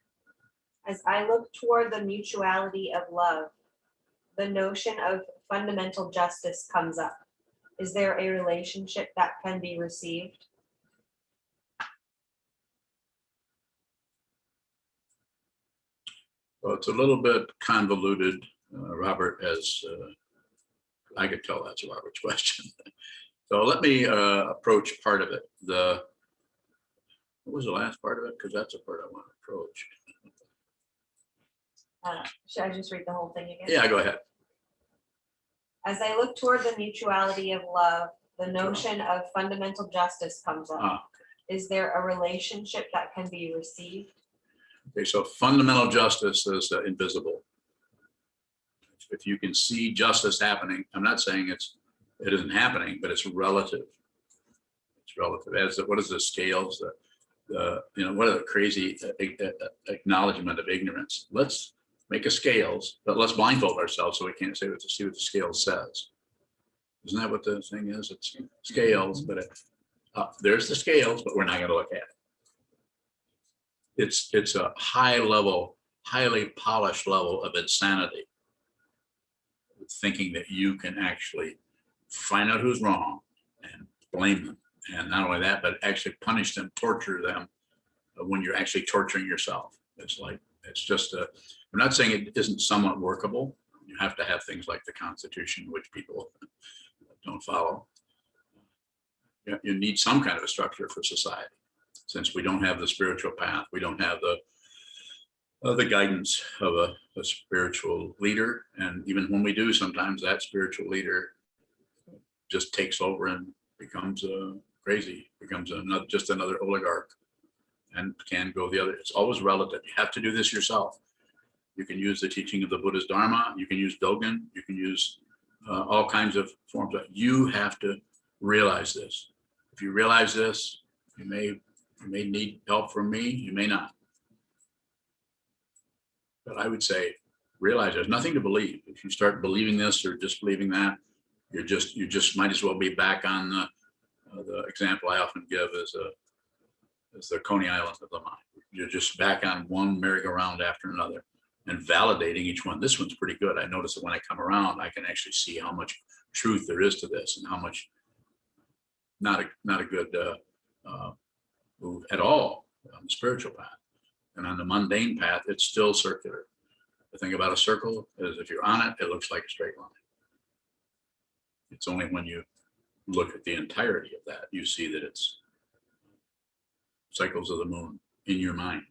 As I look toward the mutuality of love, the notion of fundamental justice comes up. Is there a relationship that can be received? Well, it's a little bit convoluted, Robert, as I could tell that's Robert's question. So let me approach part of it. What was the last part of it? Because that's a part I want to approach. Should I just read the whole thing again? Yeah, go ahead. As I look toward the mutuality of love, the notion of fundamental justice comes up. Is there a relationship that can be received? Okay, so fundamental justice is invisible. If you can see justice happening, I'm not saying it isn't happening, but it's relative. It's relative. What is the scales? What are the crazy acknowledgement of ignorance? Let's make a scales, but let's blindfold ourselves so we can't see what the scale says. Isn't that what the thing is? It's scales, but there's the scales, but we're not going to look at it. It's a high level, highly polished level of insanity. Thinking that you can actually find out who's wrong and blame them. And not only that, but actually punish them, torture them when you're actually torturing yourself. We're not saying it isn't somewhat workable. You have to have things like the Constitution, which people don't follow. You need some kind of a structure for society. Since we don't have the spiritual path, we don't have the guidance of a spiritual leader. And even when we do, sometimes that spiritual leader just takes over and becomes crazy, becomes just another oligarch and can go the other. It's always relative. You have to do this yourself. You can use the teaching of the Buddha's Dharma. You can use Dogen. You can use all kinds of forms. You have to realize this. If you realize this, you may need help from me. You may not. But I would say, realize there's nothing to believe. If you start believing this or disbelieving that, you just might as well be back on the example I often give is the Coney Island of the mind. You're just back on one merry-go-round after another and validating each one. This one's pretty good. I notice that when I come around, I can actually see how much truth there is to this and how much not a good move at all on the spiritual path. And on the mundane path, it's still circular. The thing about a circle is if you're on it, it looks like a straight line. It's only when you look at the entirety of that, you see that it's cycles of the moon in your mind.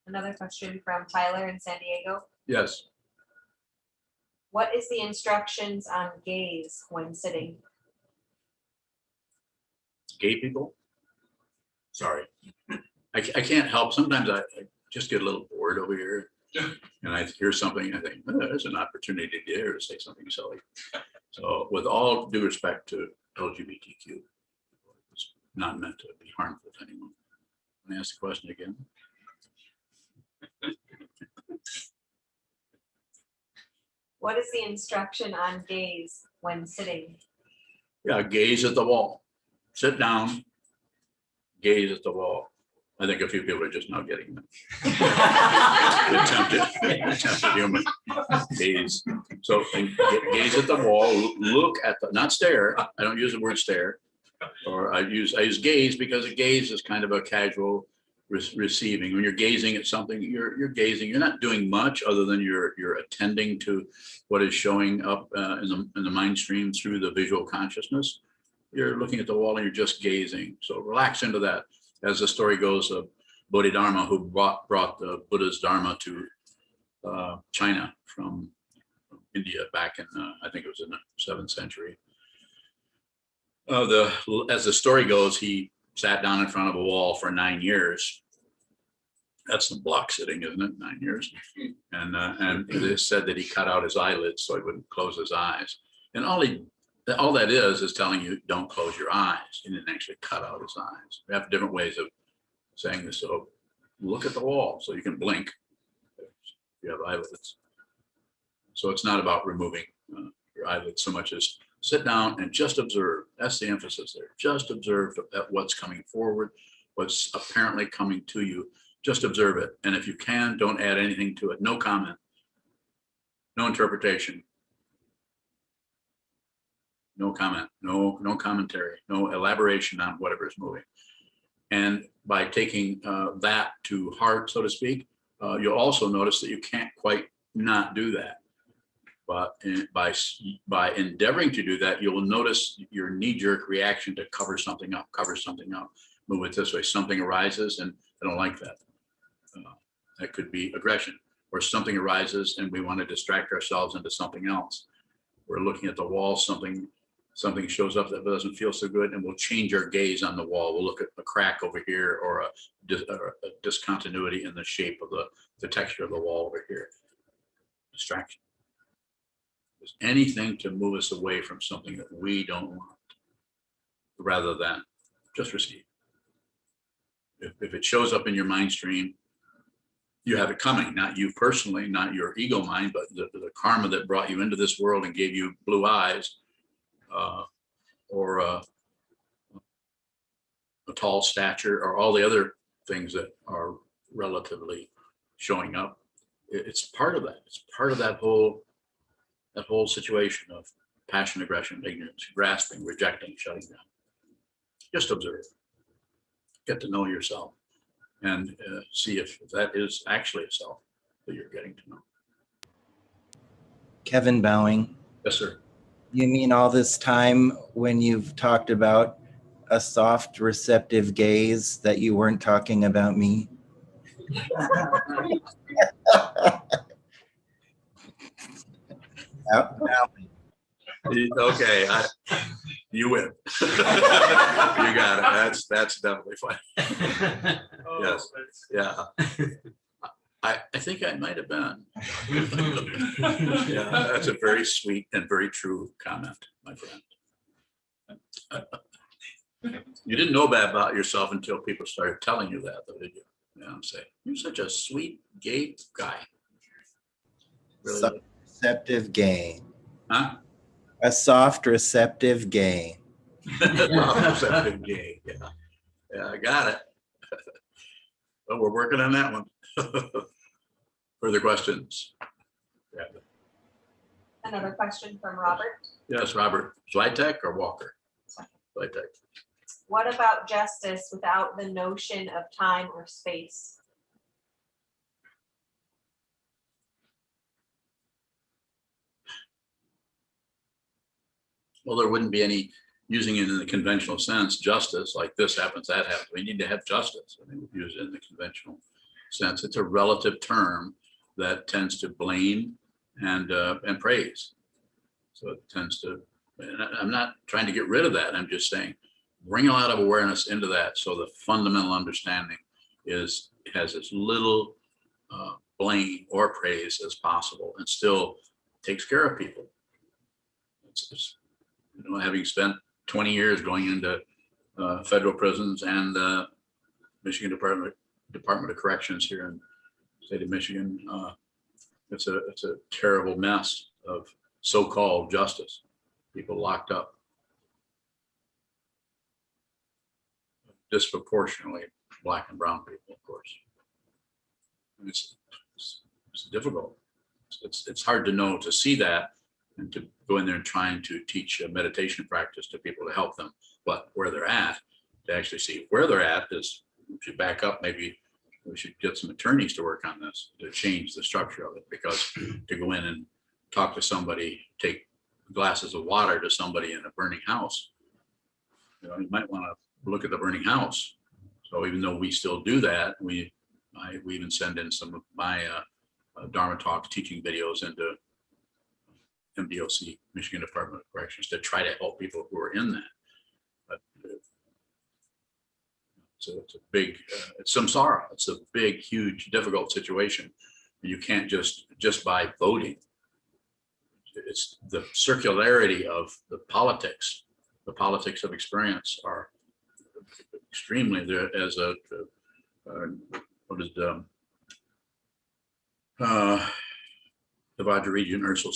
Another question from Tyler in San Diego. Yes. What is the instructions on gaze when sitting? Gay people? Sorry, I can't help. Sometimes I just get a little bored over here, and I hear something. I think, oh, there's an opportunity there to say something silly. So, with all due respect to LGBTQ, it's not meant to be harmful to anyone. Can I ask the question again? What is the instruction on gaze when sitting? Yeah, gaze at the wall. Sit down, gaze at the wall. I think a few people are just now getting that. Attempted human gaze. So gaze at the wall, look at the, not stare. I don't use the word stare. Or I use gaze because a gaze is kind of a casual receiving. When you're gazing at something, you're gazing. You're not doing much other than you're attending to what is showing up in the mind stream through the visual consciousness. You're looking at the wall and you're just gazing. So relax into that. As the story goes, Bodhidharma, who brought the Buddha's Dharma to China from India back in, I think it was in the 7th century. As the story goes, he sat down in front of a wall for 9 years. That's some block sitting, isn't it? 9 years. And it is said that he cut out his eyelids so he wouldn't close his eyes. And all that is telling you don't close your eyes. He didn't actually cut out his eyes. We have different ways of saying this. So look at the wall so you can blink if you have eyelids. So it's not about removing your eyelids so much as sit down and just observe. That's the emphasis there. Just observe at what's coming forward, what's apparently coming to you. Just observe it. And if you can, don't add anything to it. No comment, no interpretation. No comment, no commentary, no elaboration on whatever is moving. And by taking that to heart, so to speak, you'll also notice that you can't quite not do that. But by endeavoring to do that, you'll notice your knee-jerk reaction to cover something up, move it this way. Something arises and I don't like that. That could be aggression, or something arises and we want to distract ourselves into something else. We're looking at the wall, something shows up that doesn't feel so good, and we'll change our gaze on the wall. We'll look at a crack over here or a discontinuity in the shape of the texture of the wall over here. Distraction. There's anything to move us away from something that we don't want, rather than just receive. If it shows up in your mind stream, you have it coming, not you personally, not your ego mind, but the karma that brought you into this world and gave you blue eyes, or a tall stature, or all the other things that are relatively showing up. It's part of that. It's part of that whole situation of passion, aggression, ignorance, grasping, rejecting, shutting down. Just observe. Get to know yourself and see if that is actually a self that you're getting to know. Kevin Bowing. Yes, sir. You mean all this time when you've talked about a soft, receptive gaze that you weren't talking about me? Okay, you win. You got it. That's definitely fine. Yes. Yeah. I think I might have been. Yeah, that's a very sweet and very true comment, my friend. You didn't know that about yourself until people started telling you that, though, did you? Yeah, I'm saying, you're such a sweet, gay guy. Really? Soft, receptive gay. Huh? A soft, receptive gay. Receptive gay, yeah. Yeah, I got it. Well, we're working on that one. Further questions? Yeah. Another question from Robert. Yes, Robert. Zwitek or Walker? Zwitek. What about justice without the notion of time or space? Well, there wouldn't be any, using it in the conventional sense, justice, like this happens, that happens. We need to have justice. I mean, we use it in the conventional sense. It's a relative term that tends to blame and praise. So it tends to, and I'm not trying to get rid of that. I'm just saying bring a lot of awareness into that, so the fundamental understanding has as little blame or praise as possible, and still takes care of people. It's having spent 20 years going into federal prisons and Michigan Department of Corrections here in the state of Michigan, it's a terrible mess of so-called justice. People locked up, disproportionately Black and brown people, of course. And it's difficult. It's hard to know, to see that, and to go in there and trying to teach a meditation practice to people to help them, but where they're at, to actually see where they're at is, we should back up. Maybe we should get some attorneys to work on this to change the structure of it, because to go in and talk to somebody, take glasses of water to somebody in a burning house, you might want to look at the burning house. So even though we still do that, we even send in some of my Dharma talks, teaching videos into MDOC, Michigan Department of Corrections, to try to help people who are in that. But it's a big, it's samsara. It's a big, huge, difficult situation. You can't just by voting. It's the circularity of the politics of experience are extremely there. As a what is the Vajrayajan Ursula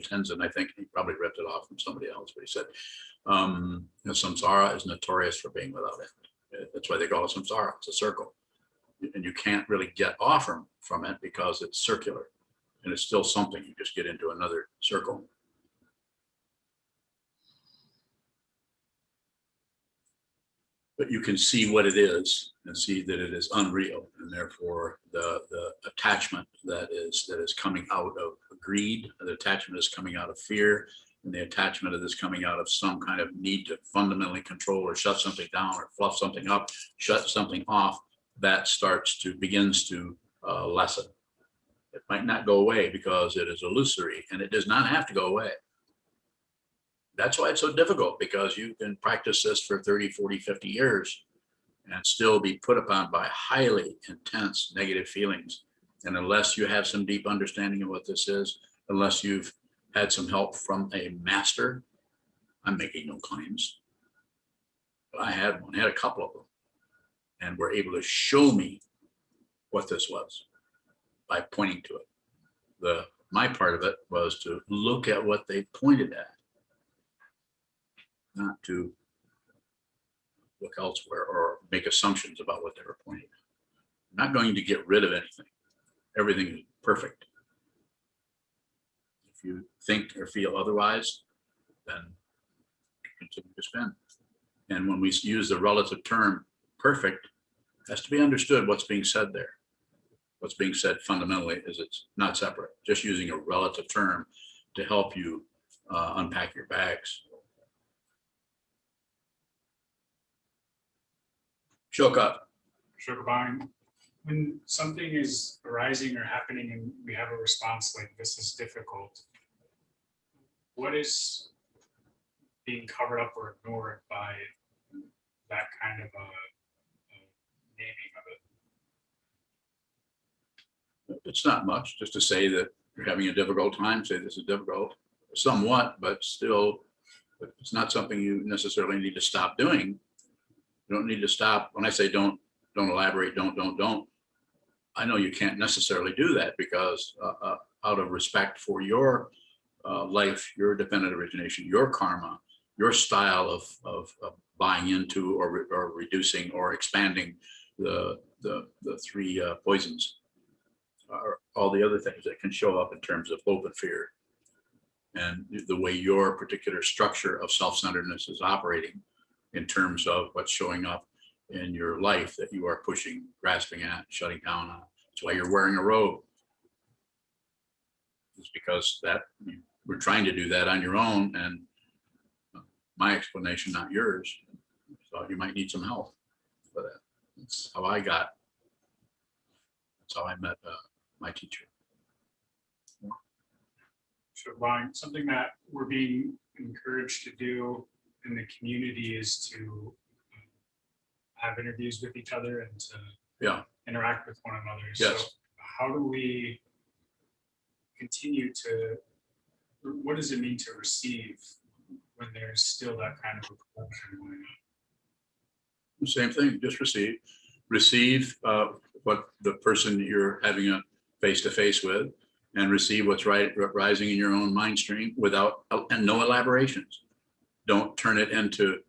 Tenzin, I think he probably ripped it off from somebody else, but he said samsara is notorious for being without end. That's why they call it samsara. It's a circle, and you can't really get off from it because it's circular, and it's still something. You just get into another circle. But you can see what it is and see that it is unreal, and therefore the attachment that is coming out of greed, the attachment is coming out of fear, and the attachment of this coming out of some kind of need to fundamentally control or shut something down or fluff something up, shut something off, that begins to lessen. It might not go away because it is illusory, and it does not have to go away. That's why it's so difficult, because you can practice this for 30, 40, 50 years and still be put upon by highly intense negative feelings. And unless you have some deep understanding of what this is, unless you've had some help from a master, I'm making no claims, but I had a couple of them, and were able to show me what this was by pointing to it. My part of it was to look at what they pointed at, not to look elsewhere or make assumptions about what they were pointing at. I'm not going to get rid of anything. Everything is perfect. If you think or feel otherwise, then continue to spin. And when we use the relative term perfect, it has to be understood what's being said there. What's being said fundamentally is it's not separate. Just using a relative term to help you unpack your bags. Shoka. Shokabang, when something is arising or happening and we have a response like this is difficult, what is being covered up or ignored by that kind of a naming of it? It's not much, just to say that you're having a difficult time, say this is difficult, somewhat, but still, it's not something you necessarily need to stop doing. You don't need to stop. When I say don't elaborate, don't. I know you can't necessarily do that, because out of respect for your life, your dependent origination, your karma, your style of buying into or reducing or expanding the three poisons, or all the other things that can show up in terms of hope and fear, and the way your particular structure of self-centeredness is operating in terms of what's showing up in your life that you are pushing, grasping at, shutting down on. That's why you're wearing a robe. It's because that we're trying to do that on your own, and my explanation, not yours. So you might need some help for that. That's how I met my teacher. Shokabang, something that we're being encouraged to do in the community is to have interviews with each other and to Yeah. interact with one another. Yes. So how do we continue to, what does it mean to receive when there's still that kind of a production going on? Same thing, just receive what the person you're having a face-to-face with, and receive what's rising in your own mind stream without, and no elaborations. Don't turn it into,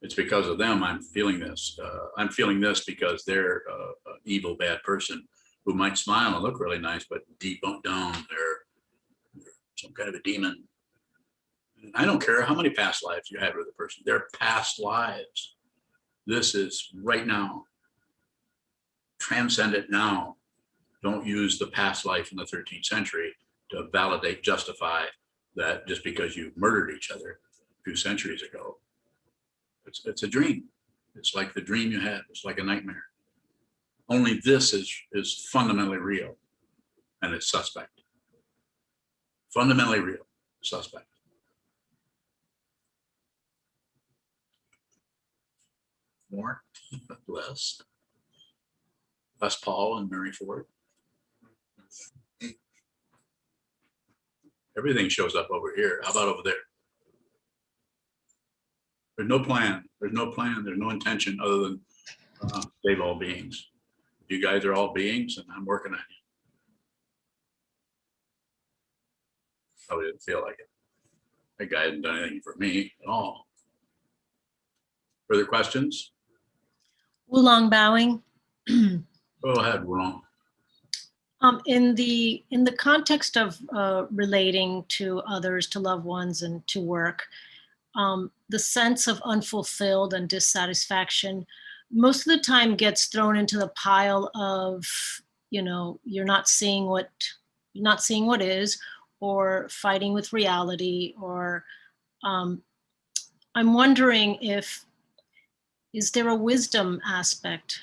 it's because of them I'm feeling this. I'm feeling this because they're an evil, bad person who might smile and look really nice, but deep down, they're some kind of a demon. And I don't care how many past lives you had with a person, they're past lives. This is right now. Transcend it now. Don't use the past life in the 13th century to validate, justify that just because you murdered each other a few centuries ago. It's a dream. It's like the dream you had. It's like a nightmare. Only this is fundamentally real, and it's suspect. Fundamentally real, suspect. More, less Paul and Mary Ford. Everything shows up over here. How about over there? There's no plan. There's no plan. There's no intention other than save all beings. You guys are all beings, and I'm working on you. Probably didn't feel like it. That guy hasn't done anything for me at all. Further questions? Wulong bowing. Go ahead, Ron. In the context of relating to others, to loved ones, and to work, the sense of unfulfilled and dissatisfaction most of the time gets thrown into the pile of, you're not seeing what is, or fighting with reality, or I'm wondering is there a wisdom aspect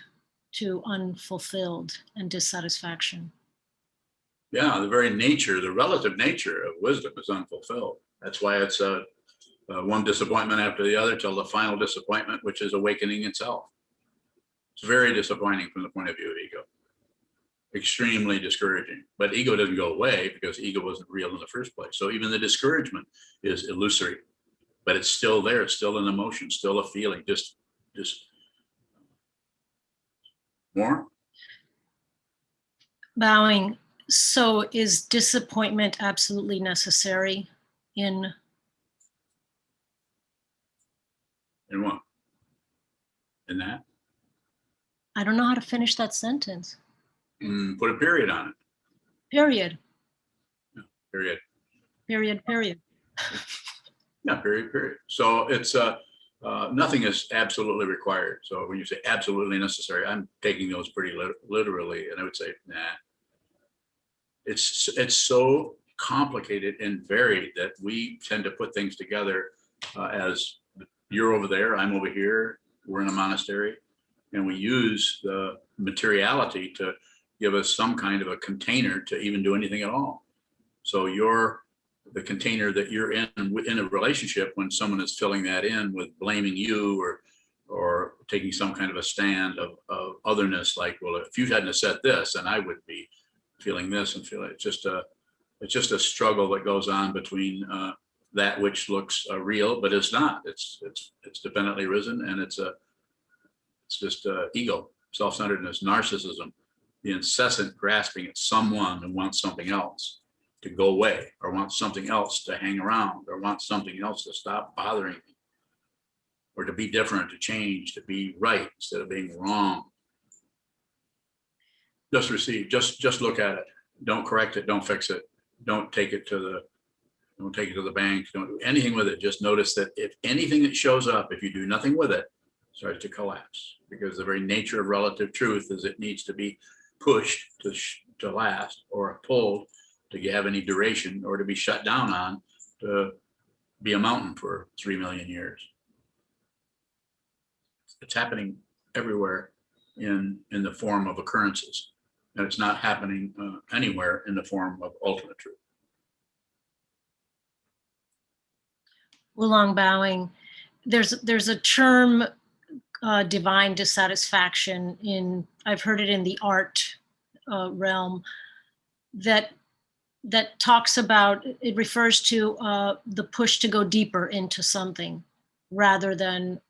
to unfulfilled and dissatisfaction? Yeah, the very nature, the relative nature of wisdom is unfulfilled. That's why it's one disappointment after the other till the final disappointment, which is awakening itself. It's very disappointing from the point of view of ego. Extremely discouraging. But ego doesn't go away because ego wasn't real in the first place. So even the discouragement is illusory, but it's still there. It's still an emotion, still a feeling. Just more. Bowing. So is disappointment absolutely necessary in what? In that? I don't know how to finish that sentence. Put a period on it. Period. Yeah, period. Period, period. Yeah, period. So it's nothing is absolutely required. So when you say absolutely necessary, I'm taking those pretty literally, and I would say, nah. It's so complicated and varied that we tend to put things together as you're over there, I'm over here, we're in a monastery, and we use the materiality to give us some kind of a container to even do anything at all. So you're the container that you're in a relationship when someone is filling that in with blaming you or taking some kind of a stand of otherness, like, well, if you hadn't have said this, then I would be feeling this and feeling it's just a struggle that goes on between that which looks real, but it's not. It's dependently risen, and it's just ego, self-centeredness, narcissism, the incessant grasping at someone who wants something else to go away, or wants something else to hang around, or wants something else to stop bothering me, or to be different, to change, to be right instead of being wrong. Just receive, just look at it. Don't correct it, don't fix it. Don't take it to the bank, don't do anything with it. Just notice that if anything that shows up, if you do nothing with it, starts to collapse, because the very nature of relative truth is it needs to be pushed to last, or pulled to have any duration, or to be shut down on to be a mountain for 3 million years. It's happening everywhere in the form of occurrences, and it's not happening anywhere in the form of ultimate truth. Wulong bowing. There's a term divine dissatisfaction in, I've heard it in the art realm, that talks about, it refers to the push to go deeper into something rather than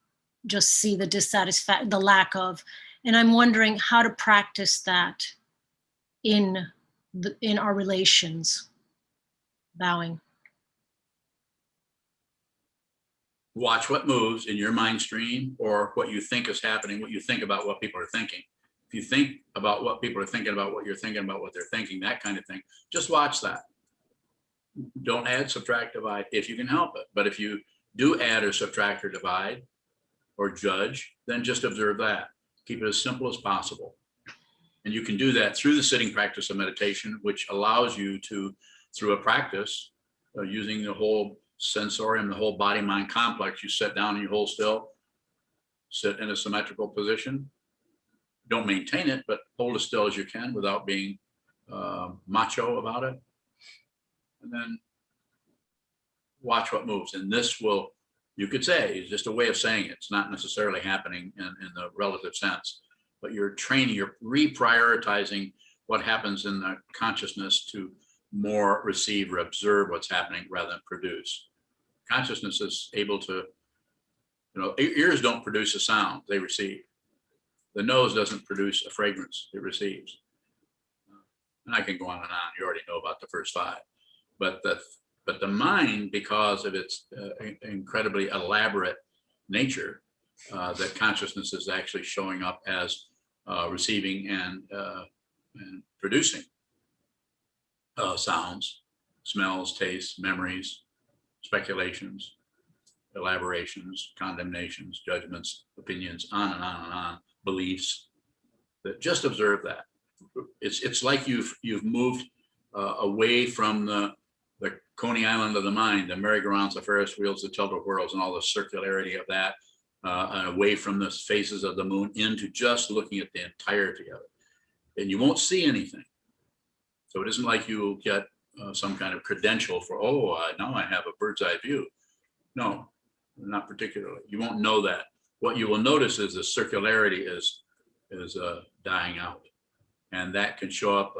just see the dissatisfaction, the lack of. And I'm wondering how to practice that in our relations. Bowing. Watch what moves in your mind stream or what you think is happening, what you think about what people are thinking. If you think about what people are thinking about what you're thinking about what they're thinking, that kind of thing, just watch that. Don't add, subtract, divide if you can help it. But if you do add or subtract or divide or judge, then just observe that. Keep it as simple as possible. And you can do that through the sitting practice of meditation, which allows you to, through a practice, using the whole sensorium, the whole body-mind complex, you sit down and you hold still, sit in a symmetrical position. Don't maintain it, but hold as still as you can without being macho about it. And then watch what moves. And this will, you could say, is just a way of saying it. It's not necessarily happening in the relative sense, but you're training, you're reprioritizing what happens in the consciousness to more receive or observe what's happening rather than produce. Consciousness is able to, ears don't produce a sound, they receive. The nose doesn't produce a fragrance, it receives. And I can go on and on, you already know about the first five. But the mind, because of its incredibly elaborate nature, that consciousness is actually showing up as receiving and producing sounds, smells, tastes, memories, speculations, elaborations, condemnations, judgments, opinions, on and on and on, beliefs. That just observe that. It's like you've moved away from the Coney Island of the mind, the merry-go-rounds, the Ferris wheels, the tilt-a whirls, and all the circularity of that, and away from the phases of the moon into just looking at the entirety of it. And you won't see anything. So it isn't like you'll get some kind of credential for, now I have a bird's eye view. No, not particularly. You won't know that. What you will notice is the circularity is dying out. And that can show up,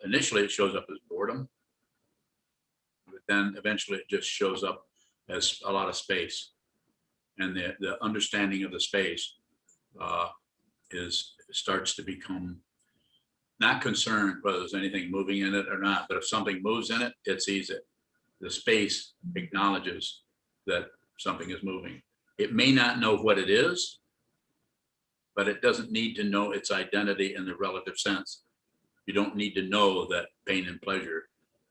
initially it shows up as boredom, but then eventually it just shows up as a lot of space. And the understanding of the space starts to become not concerned whether there's anything moving in it or not, but if something moves in it, it sees it. The space acknowledges that something is moving. It may not know what it is, but it doesn't need to know its identity in the relative sense. You don't need to know that pain and pleasure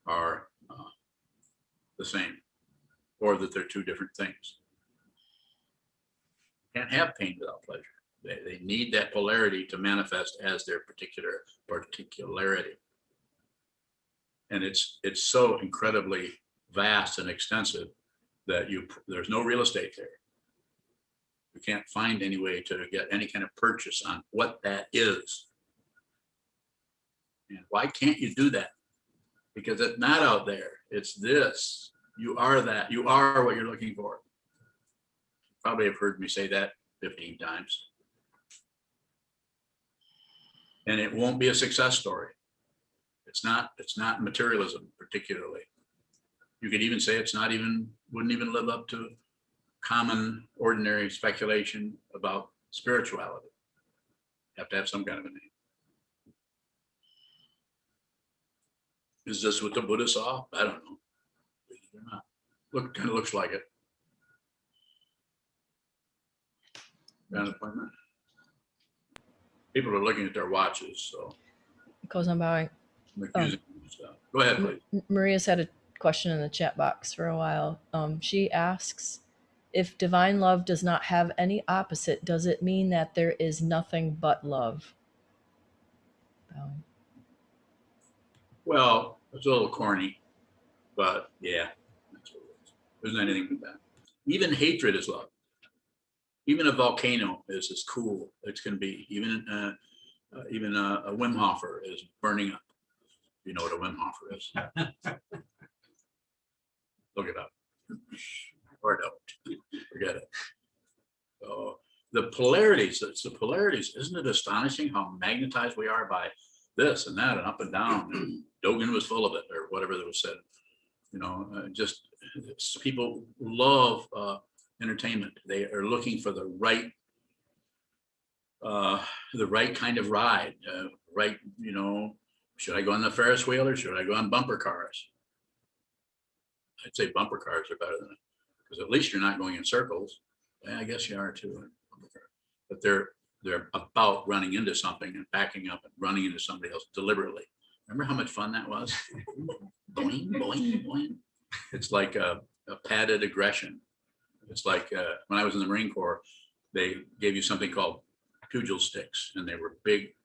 are the same, or that they're two different things. You can't have pain without pleasure. They need that polarity to manifest as their particularity. And it's so incredibly vast and extensive that there's no real estate there. You can't find any way to get any kind of purchase on what that is. And why can't you do that? Because it's not out there. It's this. You are that. You are what you're looking for. Probably have heard me say that 15 times. And it won't be a success story. It's not materialism particularly. You could even say wouldn't even live up to common, ordinary speculation about spirituality. You have to have some kind of a name. Is this what the Buddha saw? I don't know. Kind of looks like it. Got an appointment? People are looking at their watches, so. Because I'm bowing. Go ahead, please. Maria's had a question in the chat box for a while. She asks, if divine love does not have any opposite, does it mean that there is nothing but love? Bowing. Well, it's a little corny, but yeah, that's what it is. There isn't anything but that. Even hatred is love. Even a volcano is as cool as can be. Even a Wim Hofer is burning up. You know what a Wim Hofer is. Look it up. Or don't. Forget it. So the polarities, it's the polarities. Isn't it astonishing how magnetized we are by this and that and up and down? And Dogen was full of it, or whatever that was said. You know, people love entertainment. They are looking for the right kind of ride, right? You know, should I go on the Ferris wheel or should I go on bumper cars? I'd say bumper cars are better than it, because at least you're not going in circles. Yeah, I guess you are too, but they're about running into something and backing up and running into somebody else deliberately. Remember how much fun that was? Boing, boing, boing. It's like a padded aggression. It's like when I was in the Marine Corps, they gave you something called pugil sticks, and they were big.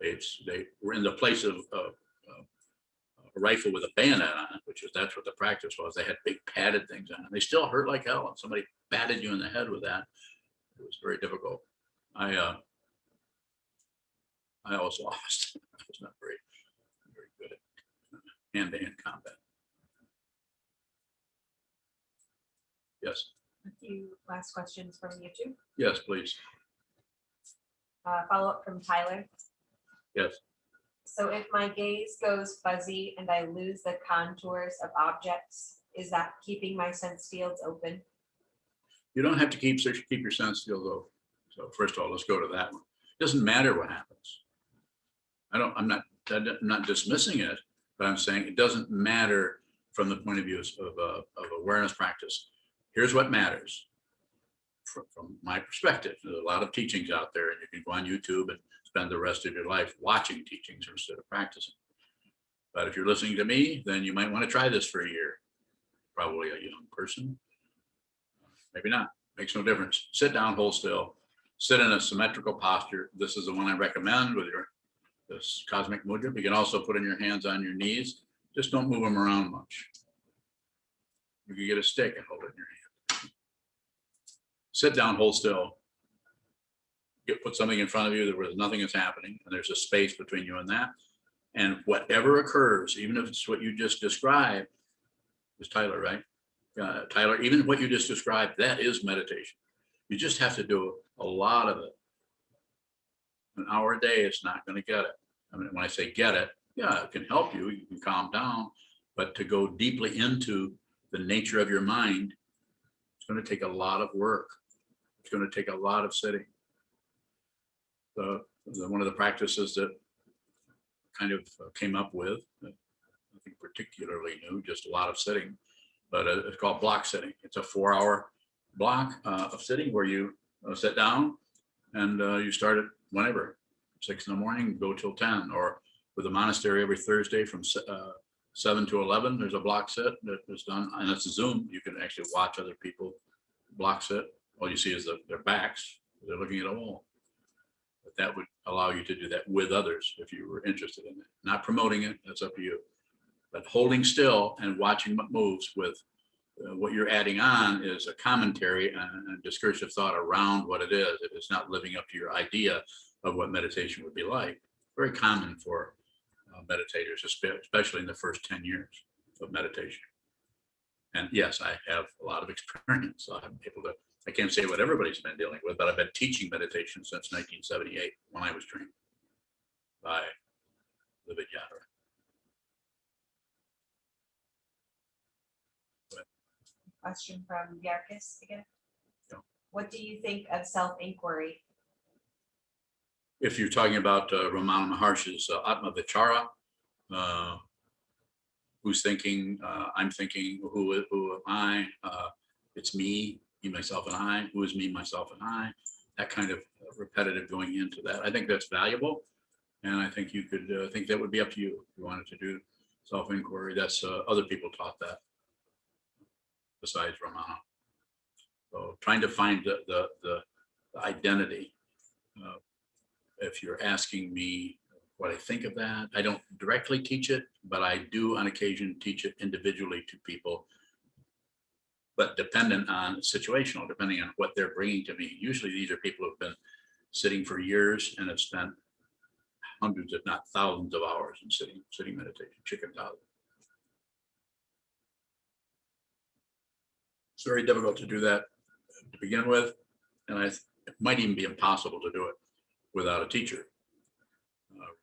They were in the place of a rifle with a bayonet on it, that's what the practice was. They had big padded things on it. They still hurt like hell. And somebody batted you in the head with that. It was very difficult. I always lost. I was not very good at hand-to-hand combat. Yes. A few last questions from YouTube. Yes, please. Follow up from Tyler. Yes. So if my gaze goes fuzzy and I lose the contours of objects, is that keeping my sense fields open? You don't have to keep your sense field open. So first of all, let's go to that one. It doesn't matter what happens. I'm not dismissing it, but I'm saying it doesn't matter from the point of view of awareness practice. Here's what matters from my perspective. There's a lot of teachings out there, and you can go on YouTube and spend the rest of your life watching teachings instead of practicing. But if you're listening to me, then you might want to try this for a year. Probably a young person. Maybe not. Makes no difference. Sit down, hold still. Sit in a symmetrical posture. This is the one I recommend with this cosmic mudra. You can also put in your hands on your knees. Just don't move them around much. You can get a stick and hold it in your hand. Sit down, hold still. Put something in front of you where nothing is happening, and there's a space between you and that. And whatever occurs, even if it's what you just described, is Tyler, right? Tyler, even what you just described, that is meditation. You just have to do a lot of it. An hour a day is not going to get it. I mean, when I say get it, yeah, it can help you. You can calm down, but to go deeply into the nature of your mind, it's going to take a lot of work. It's going to take a lot of sitting. One of the practices that kind of came up with, I think particularly new, just a lot of sitting, but it's called block sitting. It's a 4-hour block of sitting where you sit down and you start at whenever, 6 in the morning, go till 10, or with the monastery every Thursday from 7 to 11, there's a block sit that is done, and it's a Zoom. You can actually watch other people block sit. All you see is their backs. They're looking at a wall. But that would allow you to do that with others if you were interested in it. Not promoting it, that's up to you. But holding still and watching what moves with what you're adding on is a commentary and discursive thought around what it is. If it's not living up to your idea of what meditation would be like. Very common for meditators, especially in the first 10 years of meditation. And yes, I have a lot of experience. So I'm able to, I can't say what everybody's been dealing with, but I've been teaching meditation since 1978 when I was trained by the Bodhichitta. Question from Yarkis again. Yeah. What do you think of self-inquiry? If you're talking about Ramana Maharshi's Atma Vichara, who's thinking, I'm thinking, who am I? It's me, myself, and I. Who is me, myself, and I? That kind of repetitive going into that. I think that's valuable. And I think you could think that would be up to you if you wanted to do self-inquiry. That's other people taught that besides Ramana. So trying to find the identity. If you're asking me what I think of that, I don't directly teach it, but I do on occasion teach it individually to people, but dependent on situational, depending on what they're bringing to me. Usually these are people who've been sitting for years and have spent hundreds, if not thousands of hours in sitting meditation, chicken thousand. It's very difficult to do that to begin with. And it might even be impossible to do it without a teacher.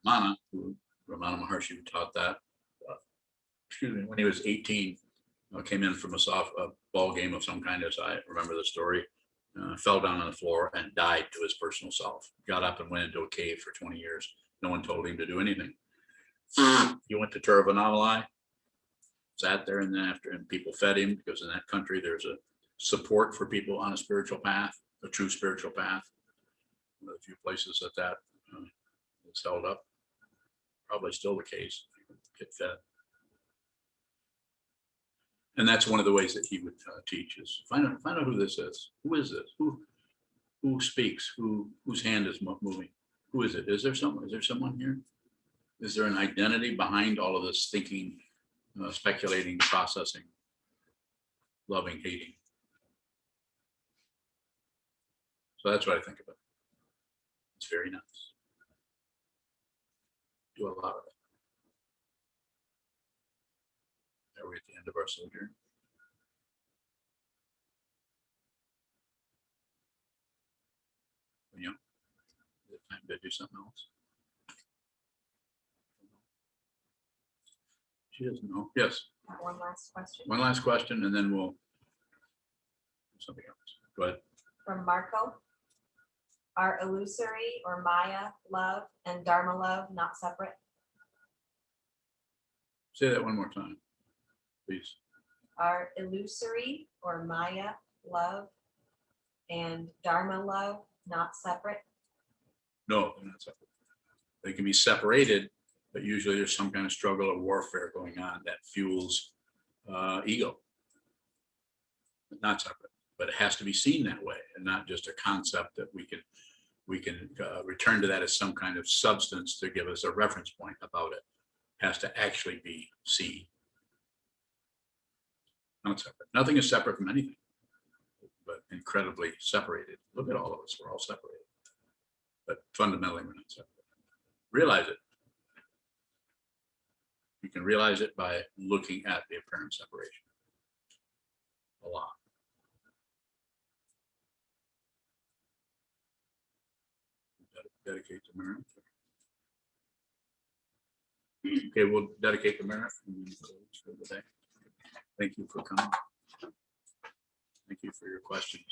Ramana Maharshi, who taught that, when he was 18, came in from a ball game of some kind, as I remember the story, fell down on the floor and died to his personal self. Got up and went into a cave for 20 years. No one told him to do anything. He went to Tiruvannamalai, sat there, and then and people fed him, because in that country there's a support for people on a spiritual path, a true spiritual path. A few places that is held up. Probably still the case. Get fed. And that's one of the ways that he would teach, is find out who this is. Who is this? Who speaks? Whose hand is moving? Who is it? Is there someone here? Is there an identity behind all of this thinking, speculating, processing, loving, hating? So that's what I think about. It's very nice. Do a lot of it. Are we at the end of our sojourn? Yeah. Is it time to do something else? She doesn't know. Yes. One last question One last question, and then we'll do something else. Go ahead. from Marco. Are illusory or Maya love and Dharma love not separate? Say that one more time, please. Are illusory or Maya love and Dharma love not separate? No, they're not separate. They can be separated, but usually there's some kind of struggle or warfare going on that fuels ego. Not separate, but it has to be seen that way, and not just a concept that we can return to that as some kind of substance to give us a reference point about it. It has to actually be seen. Not separate. Nothing is separate from anything, but incredibly separated. Look at all of us. We're all separated, but fundamentally we're not separate. Realize it. You can realize it by looking at the apparent separation a lot. Dedicate to merit. Okay, we'll dedicate the merit for the day. Thank you for coming. Thank you for your questions.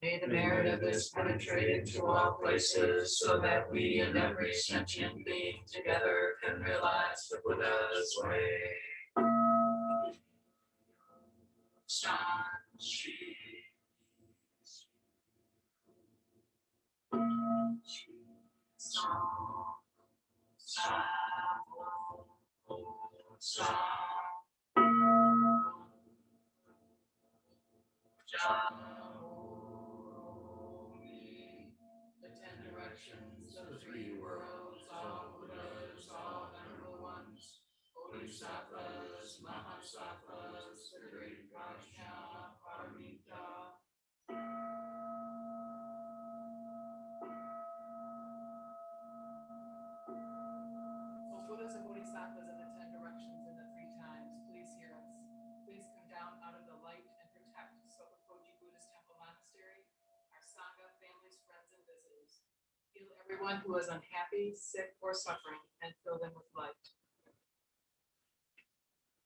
May the merit of this penetrate into all places, so that we and every sentient being together can realize the Buddha's way. The 10 directions, the 3 worlds, all Buddhas, all Venerable Ones, Bodhisattvas, Mahasattvas, the great Prajna, Paramita. O Buddhas and Bodhisattvas in the 10 directions and the 3 times, please hear us. Please come down out of the light and protect Sokukoji Buddhist Temple Monastery, our Sangha, families, friends, and visitors. Heal everyone who is unhappy, sick, or suffering, and fill their